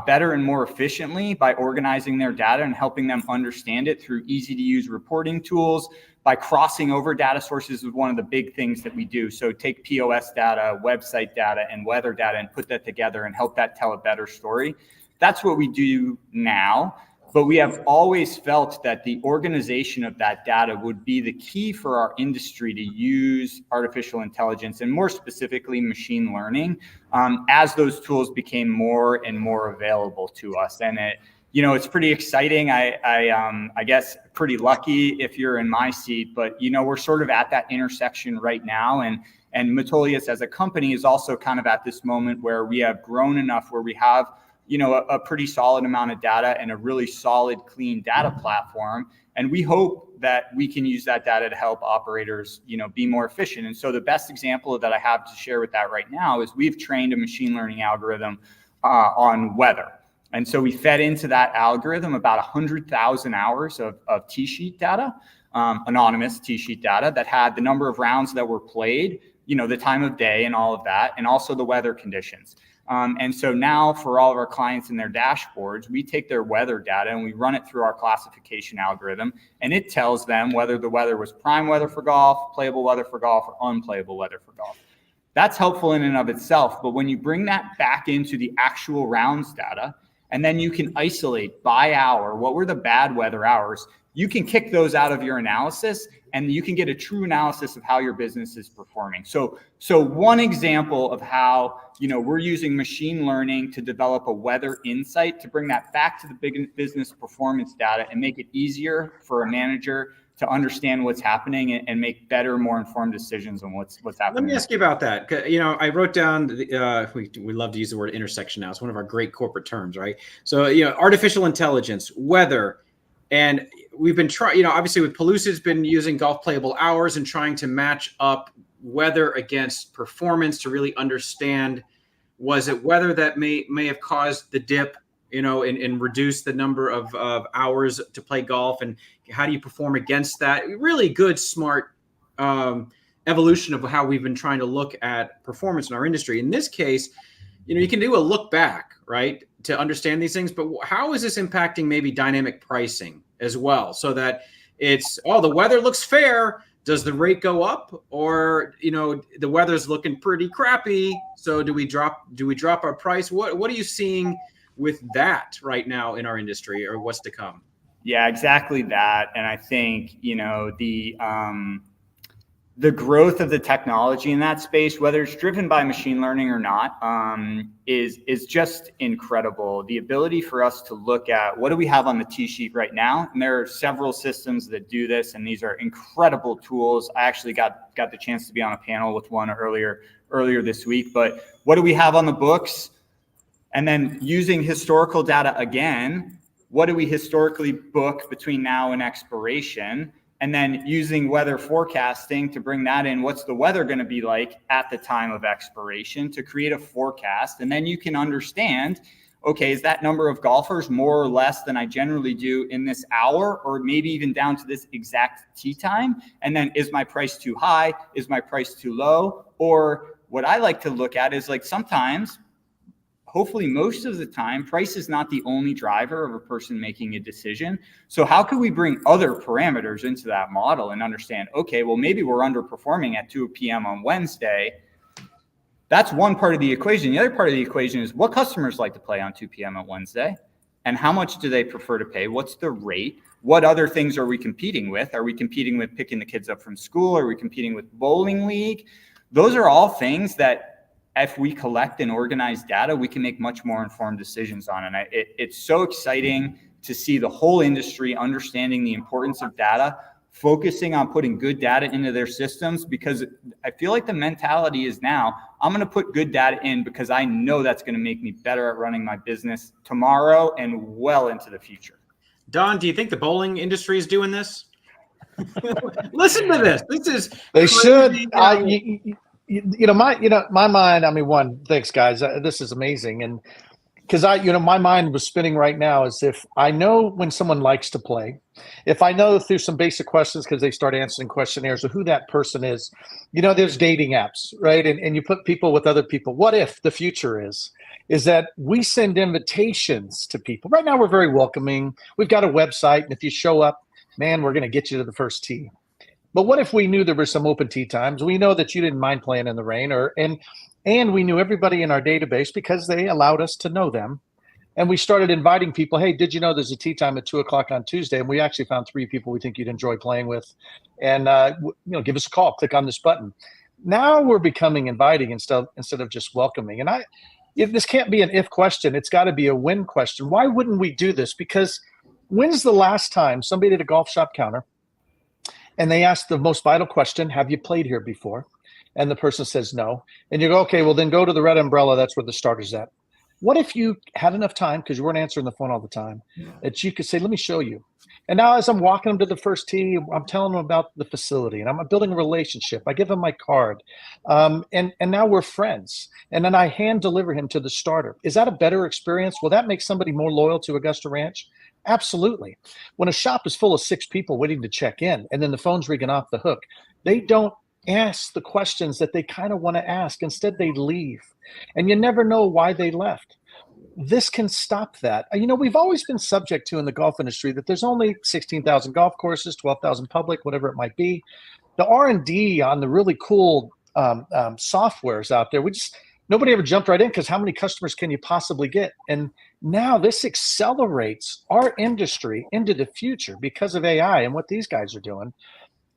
better and more efficiently by organizing their data and helping them understand it through easy to use reporting tools. By crossing over data sources is one of the big things that we do. So take POS data, website data, and weather data and put that together and help that tell a better story. That's what we do now. But we have always felt that the organization of that data would be the key for our industry to use artificial intelligence, and more specifically machine learning, as those tools became more and more available to us. And it's pretty exciting. I guess pretty lucky if you're in my seat, but we're sort of at that intersection right now, and Metolius as a company is also kind of at this moment where we have grown enough where we have a pretty solid amount of data and a really solid, clean data platform, and we hope that we can use that data to help operators be more efficient. And so the best example that I have to share with that right now is we've trained a machine learning algorithm on weather. And so we fed into that algorithm about 100,000 hours of T-sheet data, anonymous T-sheet data that had the number of rounds that were played, the time of day and all of that, and also the weather conditions. And so now for all of our clients in their dashboards, we take their weather data and we run it through our classification algorithm, and it tells them whether the weather was prime weather for golf, playable weather for golf, or unplayable weather for golf. That's helpful in and of itself, but when you bring that back into the actual rounds data, and then you can isolate by hour, what were the bad weather hours, you can kick those out of your analysis and you can get a true analysis of how your business is performing. So one example of how, we're using machine learning to develop a weather insight to bring that back to the big business performance data and make it easier for a manager to understand what's happening and make better, more informed decisions on what's happening.
Let me ask you about that. I wrote down, we love to use the word intersection now. It's one of our great corporate terms, right? So, artificial intelligence, weather, and we've been trying, obviously with Pelusa's been using golf playable hours and trying to match up weather against performance to really understand, was it weather that may have caused the dip, and reduce the number of hours to play golf, and how do you perform against that? Really good, smart evolution of how we've been trying to look at performance in our industry. In this case, you can do a look back, right, to understand these things, but how is this impacting maybe dynamic pricing as well? So that it's, the weather looks fair. Does the rate go up, or, the weather's looking pretty crappy, so do we drop our price? What are you seeing with that right now in our industry, or what's to come?
Yeah, exactly that. And I think, the growth of the technology in that space, whether it's driven by machine learning or not, is just incredible. The ability for us to look at what do we have on the T-sheet right now, and there are several systems that do this, and these are incredible tools. I actually got the chance to be on a panel with one earlier this week. But what do we have on the books? And then using historical data again, what do we historically book between now and expiration? And then using weather forecasting to bring that in, what's the weather going to be like at the time of expiration, to create a forecast. And then you can understand, okay, is that number of golfers more or less than I generally do in this hour, or maybe even down to this exact tee time? And then is my price too high? Is my price too low? Or what I like to look at is, like, sometimes, hopefully most of the time, price is not the only driver of a person making a decision. So how can we bring other parameters into that model and understand, okay, well, maybe we're underperforming at 2 p.m. on Wednesday. That's one part of the equation. The other part of the equation is what customers like to play on 2 p.m. on Wednesday, and how much do they prefer to pay? What's the rate? What other things are we competing with? Are we competing with picking the kids up from school? Are we competing with bowling league? Those are all things that, if we collect and organize data, we can make much more informed decisions on. And it's so exciting to see the whole industry understanding the importance of data, focusing on putting good data into their systems, because I feel like the mentality is now, I'm going to put good data in because I know that's going to make me better at running my business tomorrow and well into the future.
Don, do you think the bowling industry is doing this? Listen to this. This is
they
crazy.
should. My mind. I mean, thanks, guys. This is amazing, and because my mind was spinning right now as if I know when someone likes to play, if I know through some basic questions, because they start answering questionnaires of who that person is. There's dating apps, right? And you put people with other people. What if the future is that we send invitations to people? Right now, we're very welcoming. We've got a website, and if you show up, man, we're going to get you to the first tee. But what if we knew there were some open tee times? We know that you didn't mind playing in the rain, and we knew everybody in our database because they allowed us to know them. And we started inviting people. Hey, did you know there's a tee time at 2:00 on Tuesday? And we actually found 3 people we think you'd enjoy playing with. And give us a call. Click on this button. Now we're becoming inviting instead of just welcoming. And if this can't be an if question, it's got to be a when question. Why wouldn't we do this? Because when's the last time somebody at a golf shop counter and they ask the most vital question, have you played here before? And the person says no. And you go, okay, well then go to the red umbrella. That's where the starter's at. What if you had enough time, because you weren't answering the phone all the time, that you could say, let me show you. And now as I'm walking them to the first tee, I'm telling them about the facility and I'm building a relationship. I give them my card. And now we're friends. And then I hand deliver him to the starter. Is that a better experience? Will that make somebody more loyal to Augusta Ranch? Absolutely. When a shop is full of 6 people waiting to check in and then the phone's ringing off the hook, they don't ask the questions that they kind of want to ask. Instead, they leave. And you never know why they left. This can stop that. You know, we've always been subject to in the golf industry that there's only 16,000 golf courses, 12,000 public, whatever it might be. The R&D on the really cool softwares out there, nobody ever jumped right in because how many customers can you possibly get? And now this accelerates our industry into the future because of AI and what these guys are doing.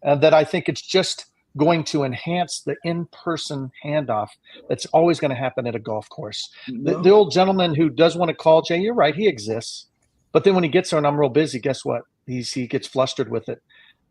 That I think it's just going to enhance the in-person handoff that's always going to happen at a golf course. The old gentleman who does want to call, Jay, you're right, he exists. But then when he gets there and I'm real busy, guess what? He gets flustered with it.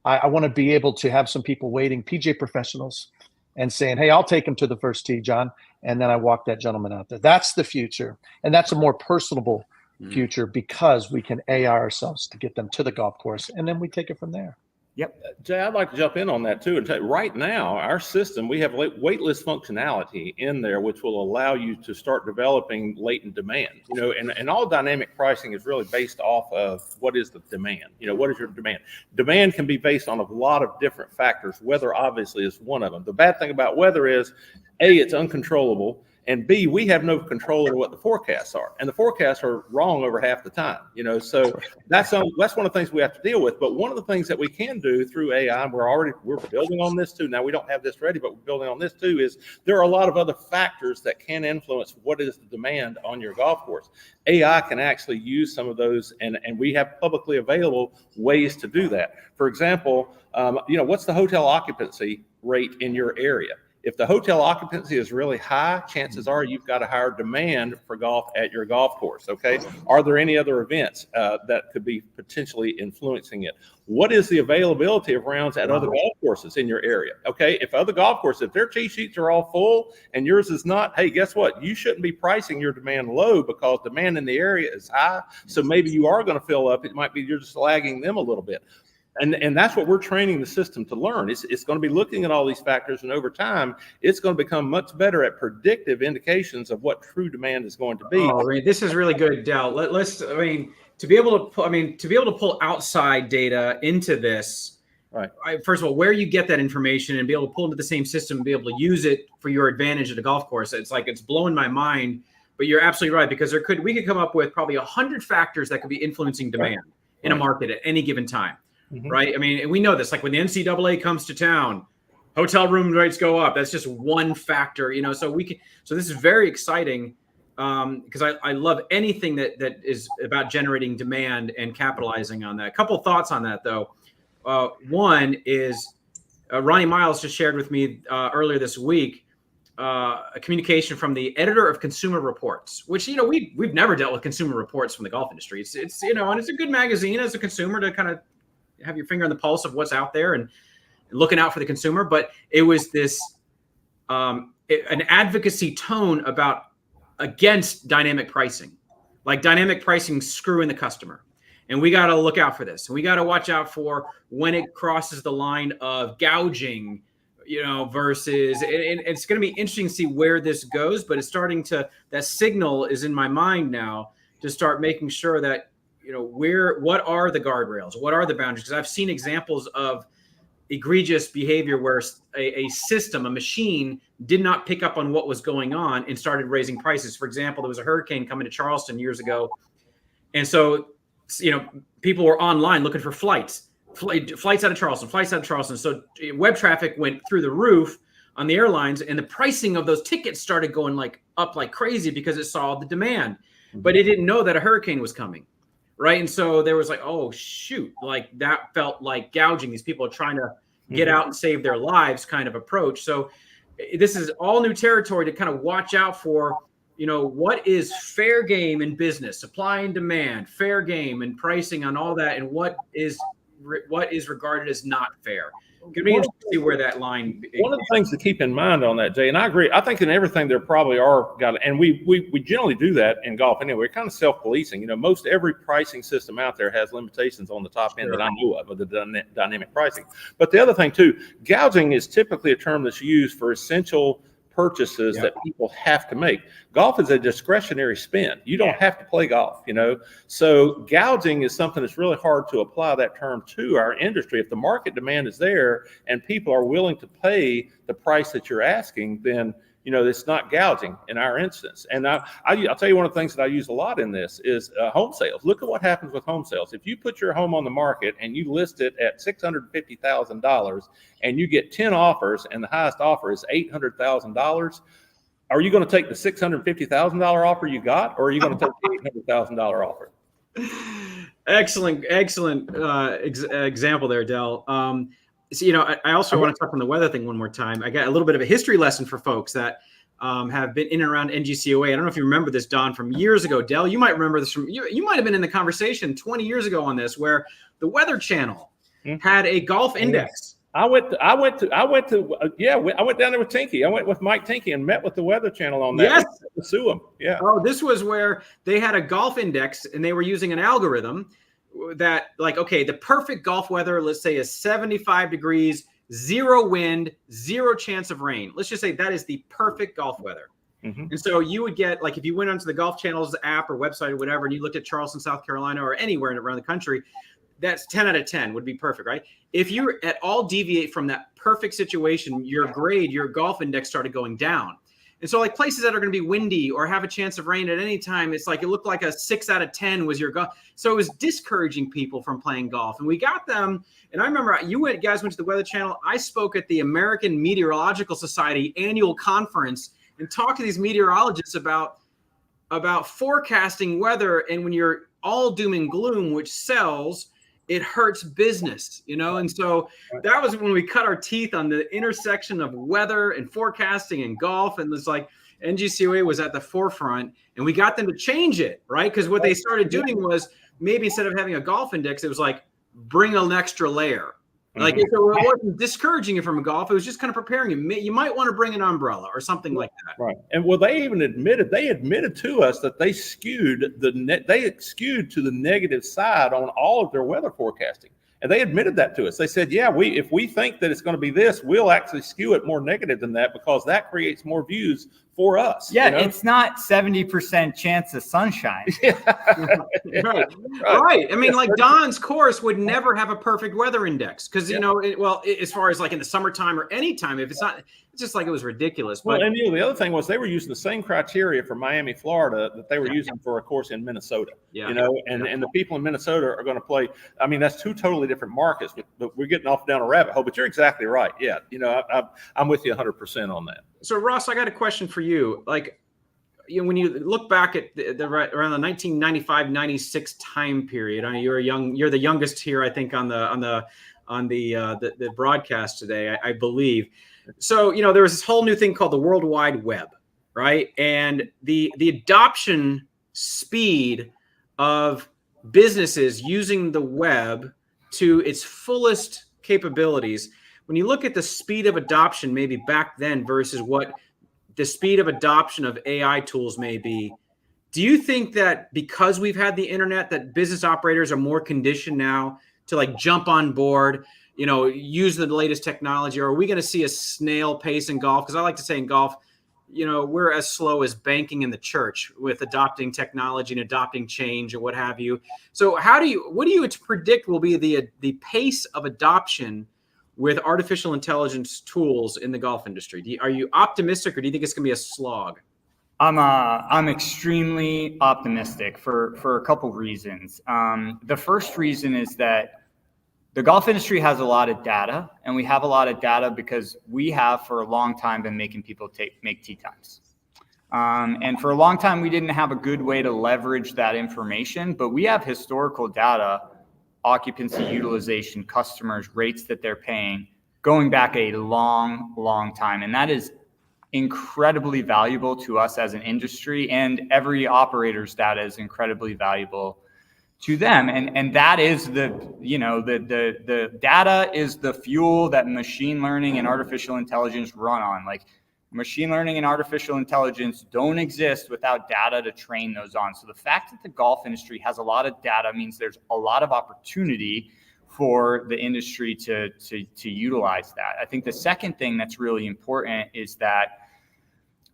I want to be able to have some people waiting, PJ professionals, and saying, hey, I'll take him to the first tee, John. And then I walk that gentleman out there. That's the future. And that's a more personable future because we can AI ourselves to get them to the golf course. And then we take it from there.
Yep.
Jay, I'd like to jump in on that too and tell you, right now, our system, we have waitlist functionality in there, which will allow you to start developing latent demand. You know, and all dynamic pricing is really based off of what is the demand. You know, what is your demand? Demand can be based on a lot of different factors. Weather obviously is one of them. The bad thing about weather is, A, it's uncontrollable. And B, we have no control over what the forecasts are, and the forecasts are wrong over half the time. You know, so that's one of the things we have to deal with. But one of the things that we can do through AI, and we're building on this too. Now we don't have this ready, but we're building on this too. Is there are a lot of other factors that can influence what is the demand on your golf course. AI can actually use some of those, and we have publicly available ways to do that. For example, you know, what's the hotel occupancy rate in your area? If the hotel occupancy is really high, chances are you've got a higher demand for golf at your golf course, okay? Are there any other events that could be potentially influencing it? What is the availability of rounds at other golf courses in your area, okay? If other golf courses, if their tee sheets are all full and yours is not, hey, guess what? You shouldn't be pricing your demand low because demand in the area is high, so maybe you are going to fill up. It might be you're just lagging them a little bit. And that's what we're training the system to learn. It's going to be looking at all these factors, and over time, it's going to become much better at predictive indications of what true demand is going to be.
Oh, I mean, this is really good, Dal. To be able to pull outside data into this,
right?
First of all, where you get that information and be able to pull into the same system and be able to use it for your advantage at a golf course, it's blowing my mind. But you're absolutely right, because we could come up with probably 100 factors that could be influencing demand in a market at any given time. Mm-hmm. Right. I mean, and we know this, like when the NCAA comes to town, hotel room rates go up. That's just one factor, you know, so this is very exciting because I love anything that is about generating demand and capitalizing on that. A couple of thoughts on that, though. One is Ronnie Miles just shared with me earlier this week a communication from the editor of Consumer Reports, which, you know, we've never dealt with Consumer Reports from the golf industry. It's you know, and it's a good magazine as a consumer to kind of have your finger on the pulse of what's out there and looking out for the consumer. But it was this an advocacy tone against dynamic pricing, like dynamic pricing screwing the customer. And we got to look out for this. And we got to watch out for when it crosses the line of gouging, you know, versus, and it's going to be interesting to see where this goes, but it's that signal is in my mind now to start making sure that, you know, what are the guardrails? What are the boundaries? Because I've seen examples of egregious behavior where a machine did not pick up on what was going on and started raising prices. For example, there was a hurricane coming to Charleston years ago. And so, you know, people were online looking for flights out of Charleston. So web traffic went through the roof on the airlines, and the pricing of those tickets started going up like crazy because it saw the demand, but it didn't know that a hurricane was coming. Right. And so there was like, oh, shoot, like that felt like gouging. These people are trying to get out and save their lives kind of approach. So this is all new territory to kind of watch out for, what is fair game in business, supply and demand, fair game and pricing on all that, and what is regarded as not fair. Could be interesting to see where that line.
One of the things to keep in mind on that, Jay, and I agree. I think in everything there probably are and we generally do that in golf anyway. We're kind of self-policing. Most every pricing system out there has limitations on the top end that I know of the dynamic pricing. But the other thing too, gouging is typically a term that's used for essential purchases that people have to make. Golf is a discretionary spend. You don't have to play golf, So gouging is something that's really hard to apply that term to our industry. If the market demand is there and people are willing to pay the price that you're asking, then it's not gouging in our instance. And I'll tell you one of the things that I use a lot in this is home sales. Look at what happens with home sales. If you put your home on the market and you list it at $650,000 and you get 10 offers and the highest offer is $800,000, are you going to take the $650,000 offer you got, or are you going to take the $800,000 offer?
Excellent example there, Del. So, I also want to touch on the weather thing one more time. I got a little bit of a history lesson for folks that have been in and around NGCOA. I don't know if you remember this, Don, from years ago. Del, you might remember this from you might have been in the conversation 20 years ago on this, where the Weather Channel had a golf index.
I went down there with Tinky. I went with Mike Tinky and met with the Weather Channel on that.
Yes.
To sue them. Yeah.
Oh, this was where they had a golf index and they were using an algorithm that the perfect golf weather, let's say, is 75 degrees, 0 wind, 0 chance of rain. Let's just say that is the perfect golf weather. And so you would get, if you went onto the Golf Channel's app or website or whatever, and you looked at Charleston, South Carolina, or anywhere around the country, that's 10 out of 10 would be perfect, right? If you at all deviate from that perfect situation, your golf index started going down. And so places that are going to be windy or have a chance of rain at any time, it's it looked like a 6 out of 10 was your golf. So it was discouraging people from playing golf. And we got them. And I remember guys went to the Weather Channel. I spoke at the American Meteorological Society annual conference and talked to these meteorologists about forecasting weather. And when you're all doom and gloom, which sells, it hurts business, And so that was when we cut our teeth on the intersection of weather and forecasting and golf. And it's NGCOA was at the forefront, and we got them to change it, right? Because what they started doing was maybe instead of having a golf index, it was bring an extra layer. So it wasn't discouraging you from a golf. It was just kind of preparing you. You might want to bring an umbrella or something like that.
Right. And they even admitted to us that they skewed to the negative side on all of their weather forecasting. And they admitted that to us. They said, if we think that it's going to be this, we'll actually skew it more negative than that, because that creates more views for us.
Yeah, it's not 70% chance of sunshine.
Right. I mean, Don's course would never have a perfect weather index because, as far as in the summertime or any time, if it's not, it's just it was ridiculous.
Well, and the other thing was they were using the same criteria for Miami, Florida that they were using for a course in Minnesota. And the people in Minnesota are going to play. I mean, that's two totally different markets, but we're getting off down a rabbit hole. But you're exactly right. Yeah, I'm with you 100% on that.
So Ross, I got a question for you. When you look back at around the 1995-96 time period, you're the youngest here, I think, on the broadcast today, I believe. So, there was this whole new thing called the World Wide Web, right? And the adoption speed of businesses using the web to its fullest capabilities, when you look at the speed of adoption, maybe back then versus what the speed of adoption of AI tools may be, do you think that because we've had the internet, that business operators are more conditioned now to jump on board, use the latest technology? Or are we going to see a snail pace in golf? Because I like to say in golf, we're as slow as banking in the church with adopting technology and adopting change and what have you. So what do you predict will be the pace of adoption with artificial intelligence tools in the golf industry? Are you optimistic, or do you think it's going to be a slog?
I'm extremely optimistic for a couple reasons. The first reason is that the golf industry has a lot of data, and we have a lot of data because we have for a long time been making people make tee times. And for a long time, we didn't have a good way to leverage that information, but we have historical data, occupancy, utilization, customers, rates that they're paying, going back a long, long time. And that is incredibly valuable to us as an industry, and every operator's data is incredibly valuable to them. And that is the data is the fuel that machine learning and artificial intelligence run on. Like, machine learning and artificial intelligence don't exist without data to train those on. So the fact that the golf industry has a lot of data means there's a lot of opportunity for the industry to utilize that. I think the second thing that's really important is that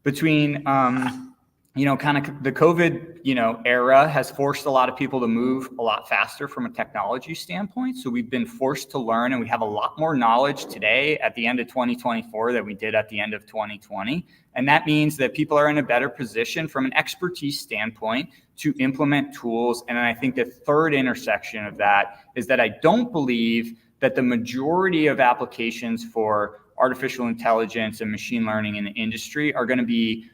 between kind of the COVID era has forced a lot of people to move a lot faster from a technology standpoint. So we've been forced to learn, and we have a lot more knowledge today at the end of 2024 than we did at the end of 2020. And that means that people are in a better position from an expertise standpoint to implement tools. And I think the third intersection of that is that I don't believe that the majority of applications for artificial intelligence and machine learning in the industry are going to be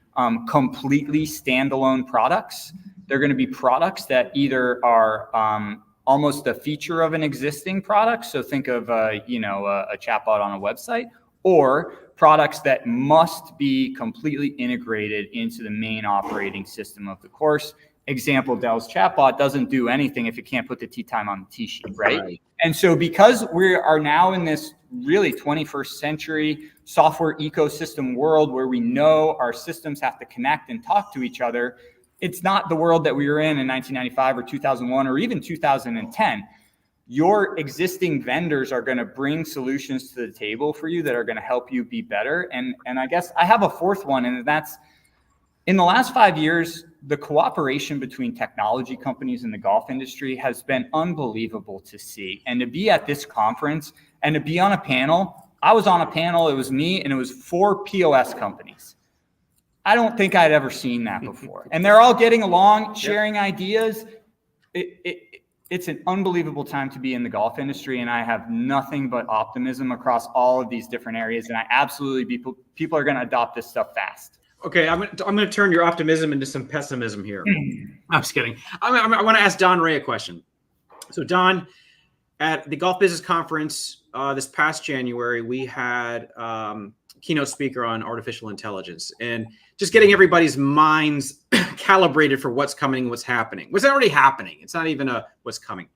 completely standalone products. They're going to be products that either are almost a feature of an existing product. So think of a chatbot on a website, or products that must be completely integrated into the main operating system of the course. Example, Dell's chatbot doesn't do anything if it can't put the tee time on the tee sheet, right? And so because we are now in this really 21st century software ecosystem world where we know our systems have to connect and talk to each other, it's not the world that we were in 1995 or 2001 or even 2010. Your existing vendors are going to bring solutions to the table for you that are going to help you be better. And I guess I have a fourth one, and that's in the last 5 years, the cooperation between technology companies in the golf industry has been unbelievable to see. And to be at this conference and to be on a panel, I was on a panel, it was me, and it was 4 POS companies. I don't think I'd ever seen that before. And they're all getting along, sharing ideas. It's an unbelievable time to be in the golf industry, and I have nothing but optimism across all of these different areas. And I absolutely, people are going to adopt this stuff fast.
Okay, I'm going to turn your optimism into some pessimism here. I'm just kidding. I want to ask Don Rea a question. So Don, at the Golf Business Conference this past January, we had keynote speaker on artificial intelligence and just getting everybody's minds calibrated for what's coming, what's happening. What's already happening. It's not even what's coming.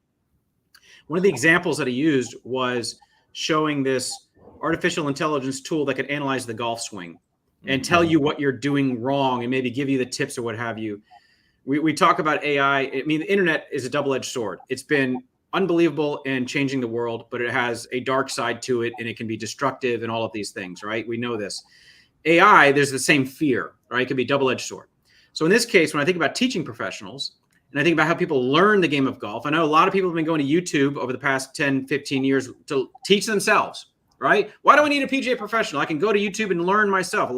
One of the examples that he used was showing this artificial intelligence tool that could analyze the golf swing and tell you what you're doing wrong and maybe give you the tips or what have you. We talk about AI. I mean, the internet is a double-edged sword. It's been unbelievable in changing the world, but it has a dark side to it, and it can be destructive and all of these things, right? We know this. AI, there's the same fear, right? It can be a double-edged sword. So in this case, when I think about teaching professionals, and I think about how people learn the game of golf, I know a lot of people have been going to YouTube over the past 10, 15 years to teach themselves, right? Why do I need a PGA professional? I can go to YouTube and learn myself.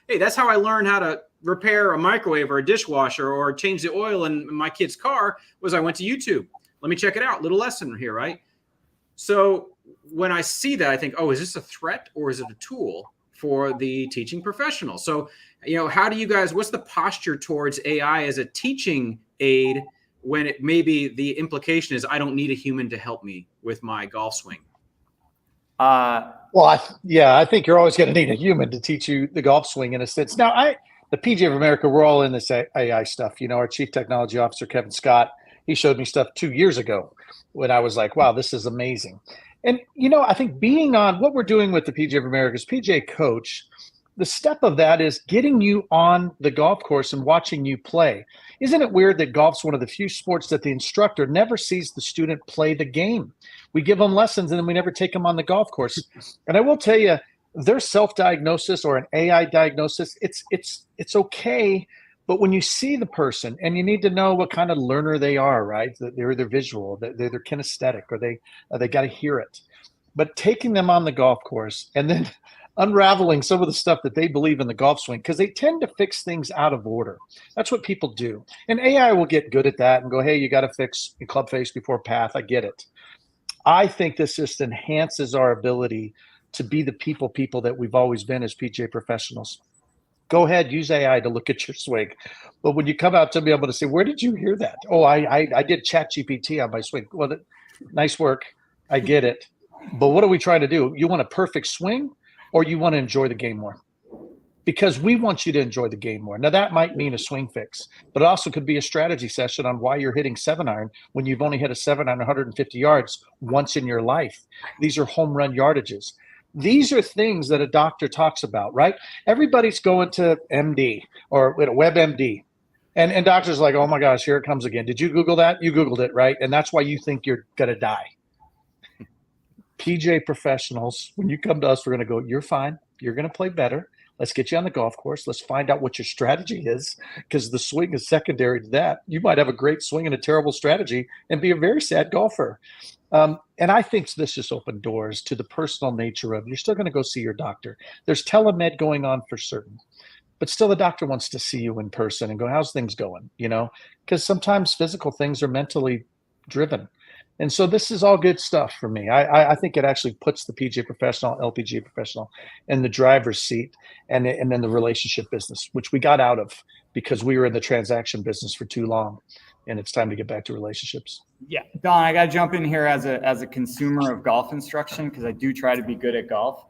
Hey, that's how I learned how to repair a microwave or a dishwasher or change the oil in my kid's car was I went to YouTube. Let me check it out. Little lesson here, right? So when I see that, I think, oh, is this a threat or is it a tool for the teaching professional? So, how do you guys, what's the posture towards AI as a teaching aid when it maybe the implication is I don't need a human to help me with my golf swing?
I think you're always going to need a human to teach you the golf swing in a sense. Now, the PGA of America, we're all in this AI stuff. Our chief technology officer, Kevin Scott, he showed me stuff 2 years ago when I was like, wow, this is amazing. And, I think being on what we're doing with the PGA of America's PGA coach, the step of that is getting you on the golf course and watching you play. Isn't it weird that golf's one of the few sports that the instructor never sees the student play the game? We give them lessons and then we never take them on the golf course. And I will tell you, their self-diagnosis or an AI diagnosis, it's okay. But when you see the person, and you need to know what kind of learner they are, right? They're visual, they're kinesthetic, or they got to hear it. But taking them on the golf course and then unraveling some of the stuff that they believe in the golf swing, because they tend to fix things out of order. That's what people do. And AI will get good at that and go, hey, you got to fix your club face before path. I get it. I think this just enhances our ability to be the people that we've always been as PGA professionals. Go ahead, use AI to look at your swing. But when you come out to be able to say, where did you hear that? Oh, I did ChatGPT on my swing. Well, nice work. I get it. But what are we trying to do? You want a perfect swing or you want to enjoy the game more? because we want you to enjoy the game more. Now, that might mean a swing fix, but it also could be a strategy session on why you're hitting 7-iron when you've only hit a 7-iron 150 yards once in your life. These are home run yardages. These are things that a doctor talks about, right? Everybody's going to MD or WebMD. And doctors are like, oh my gosh, here it comes again. Did you Google that? You Googled it, right? And that's why you think you're going to die. PGA professionals, when you come to us, we're going to go, you're fine. You're going to play better. Let's get you on the golf course. Let's find out what your strategy is, because the swing is secondary to that. You might have a great swing and a terrible strategy and be a very sad golfer. And I think this just opened doors to the personal nature of, you're still going to go see your doctor. There's telemed going on for certain, but still the doctor wants to see you in person and go, how's things going? You know, because sometimes physical things are mentally driven. And so this is all good stuff for me. I think it actually puts the PGA professional, LPGA professional in the driver's seat, and then the relationship business, which we got out of because we were in the transaction business for too long, and it's time to get back to relationships.
Yeah, Don, I got to jump in here as a consumer of golf instruction, because I do try to be good at golf.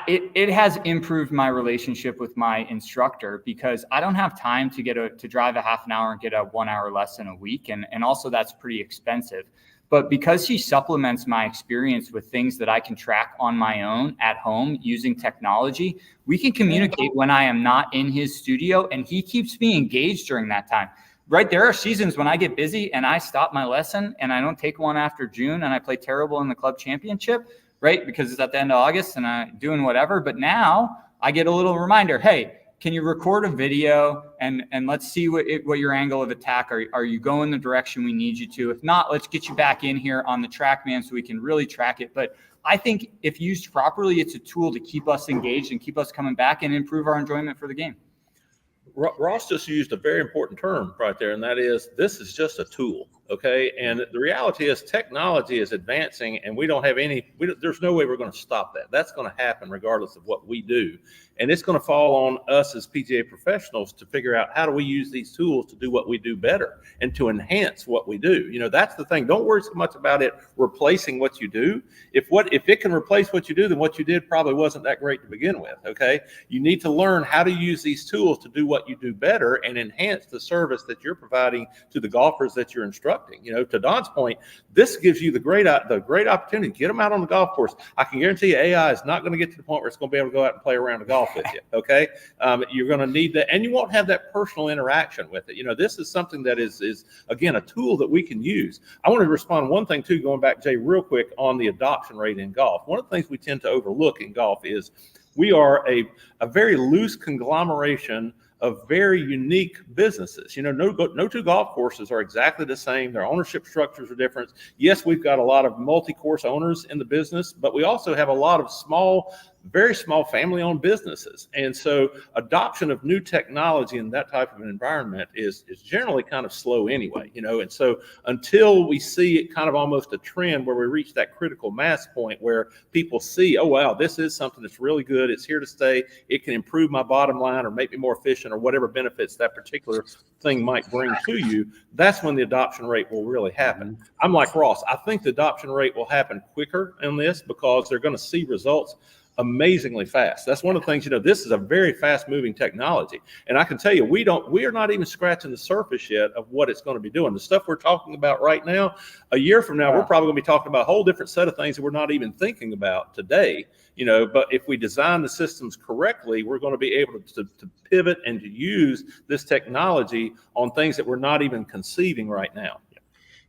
It has improved my relationship with my instructor, because I don't have time to drive a half an hour and get a 1 hour lesson a week. And also that's pretty expensive. But because he supplements my experience with things that I can track on my own at home using technology, we can communicate when I am not in his studio, and he keeps me engaged during that time. Right. There are seasons when I get busy and I stop my lesson and I don't take one after June, and I play terrible in the club championship. Right, because it's at the end of August and I'm doing whatever. But now I get a little reminder, hey, can you record a video and let's see what your angle of attack are. Are you going the direction we need you to? If not, let's get you back in here on the TrackMan so we can really track it. But I think if used properly, it's a tool to keep us engaged and keep us coming back and improve our enjoyment for the game.
Ross just used a very important term right there, and that is, this is just a tool, okay? And the reality is technology is advancing, and there's no way we're going to stop that. That's going to happen regardless of what we do. And it's going to fall on us as PGA professionals to figure out, how do we use these tools to do what we do better and to enhance what we do? You know, that's the thing. Don't worry so much about it replacing what you do. If it can replace what you do, then what you did probably wasn't that great to begin with, okay? You need to learn how to use these tools to do what you do better and enhance the service that you're providing to the golfers that you're instructing. You know, to Don's point, this gives you the great opportunity to get them out on the golf course. I can guarantee you AI is not going to get to the point where it's going to be able to go out and play around the golf with you, okay? You're going to need that, and you won't have that personal interaction with it. You know, this is something that is again, a tool that we can use. I want to respond to one thing too, going back, Jay, real quick, on the adoption rate in golf. One of the things we tend to overlook in golf is we are a very loose conglomeration of very unique businesses. You know, no two golf courses are exactly the same. Their ownership structures are different. Yes, we've got a lot of multi-course owners in the business, but we also have a lot of very small family-owned businesses. And so adoption of new technology in that type of an environment is generally kind of slow anyway, you know. And so until we see it kind of almost a trend where we reach that critical mass point where people see, oh, wow, this is something that's really good. It's here to stay. It can improve my bottom line or make me more efficient or whatever benefits that particular thing might bring to you, that's when the adoption rate will really happen. I'm like Ross. I think the adoption rate will happen quicker in this because they're going to see results amazingly fast. That's one of the things, you know, this is a very fast moving technology. And I can tell you, we are not even scratching the surface yet of what it's going to be doing. The stuff we're talking about right now, a year from now, we're probably going to be talking about a whole different set of things that we're not even thinking about today, you know. But if we design the systems correctly, we're going to be able to pivot and to use this technology on things that we're not even conceiving right now.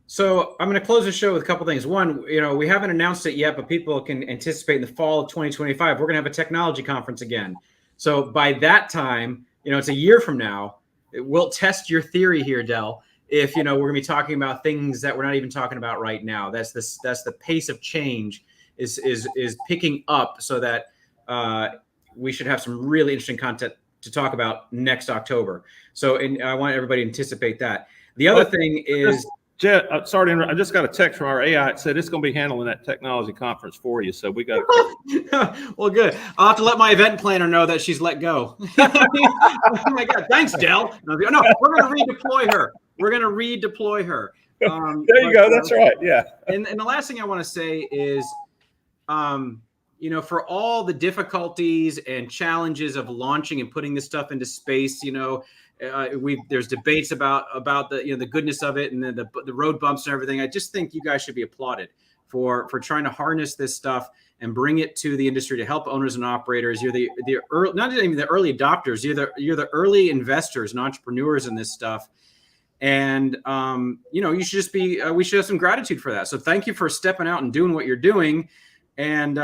So I'm going to close the show with a couple things. One, you know, we haven't announced it yet, but people can anticipate in the fall of 2025, we're going to have a technology conference again. So by that time, you know, it's a year from now, we'll test your theory here, Del. If, you know, we're going to be talking about things that we're not even talking about right now. That's the pace of change is picking up, so that we should have some really interesting content to talk about next October. So I want everybody to anticipate that. The other thing is,
Jet, sorry to interrupt. I just got a text from our AI. It said it's going to be handling that technology conference for you. So we got
well, good. I'll have to let my event planner know that she's let go. Oh my God. Thanks, Del. No, we're going to redeploy her.
There you go. That's right. Yeah.
And the last thing I want to say is you know, for all the difficulties and challenges of launching and putting this stuff into space, you know, there's debates about the, you know, the goodness of it and the road bumps and everything. I just think you guys should be applauded for trying to harness this stuff and bring it to the industry to help owners and operators. You're the early, not even the early adopters. You're the early investors and entrepreneurs in this stuff. And you know, you should just be. We should have some gratitude for that. So thank you for stepping out and doing what you're doing. And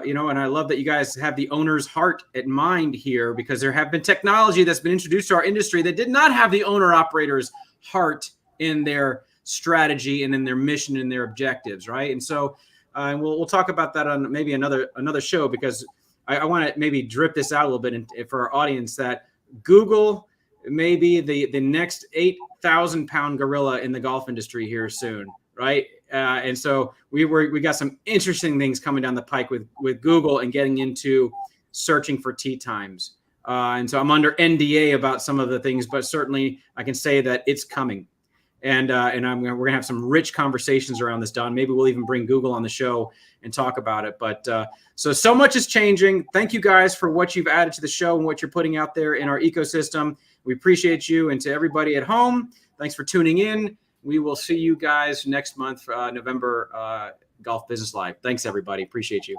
you know, and I love that you guys have the owner's heart in mind here, because there have been technology that's been introduced to our industry that did not have the owner operator's heart in their strategy and in their mission and their objectives, right? And so and we'll talk about that on maybe another show, because I want to maybe drip this out a little bit for our audience that Google may be the next 8,000-pound gorilla in the golf industry here soon, right? And so we got some interesting things coming down the pike with Google and getting into searching for tee times. And so I'm under NDA about some of the things, but certainly I can say that it's coming. And we're gonna have some rich conversations around this, Don. Maybe we'll even bring Google on the show and talk about it. But so much is changing. Thank you guys for what you've added to the show and what you're putting out there in our ecosystem. We appreciate you, and to everybody at home, thanks for tuning in. We will see you guys next month for November Golf Business Live. Thanks, everybody. Appreciate you.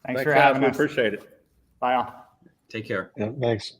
Thanks for having us.
We appreciate it.
Bye all.
Take care.
Yeah, thanks.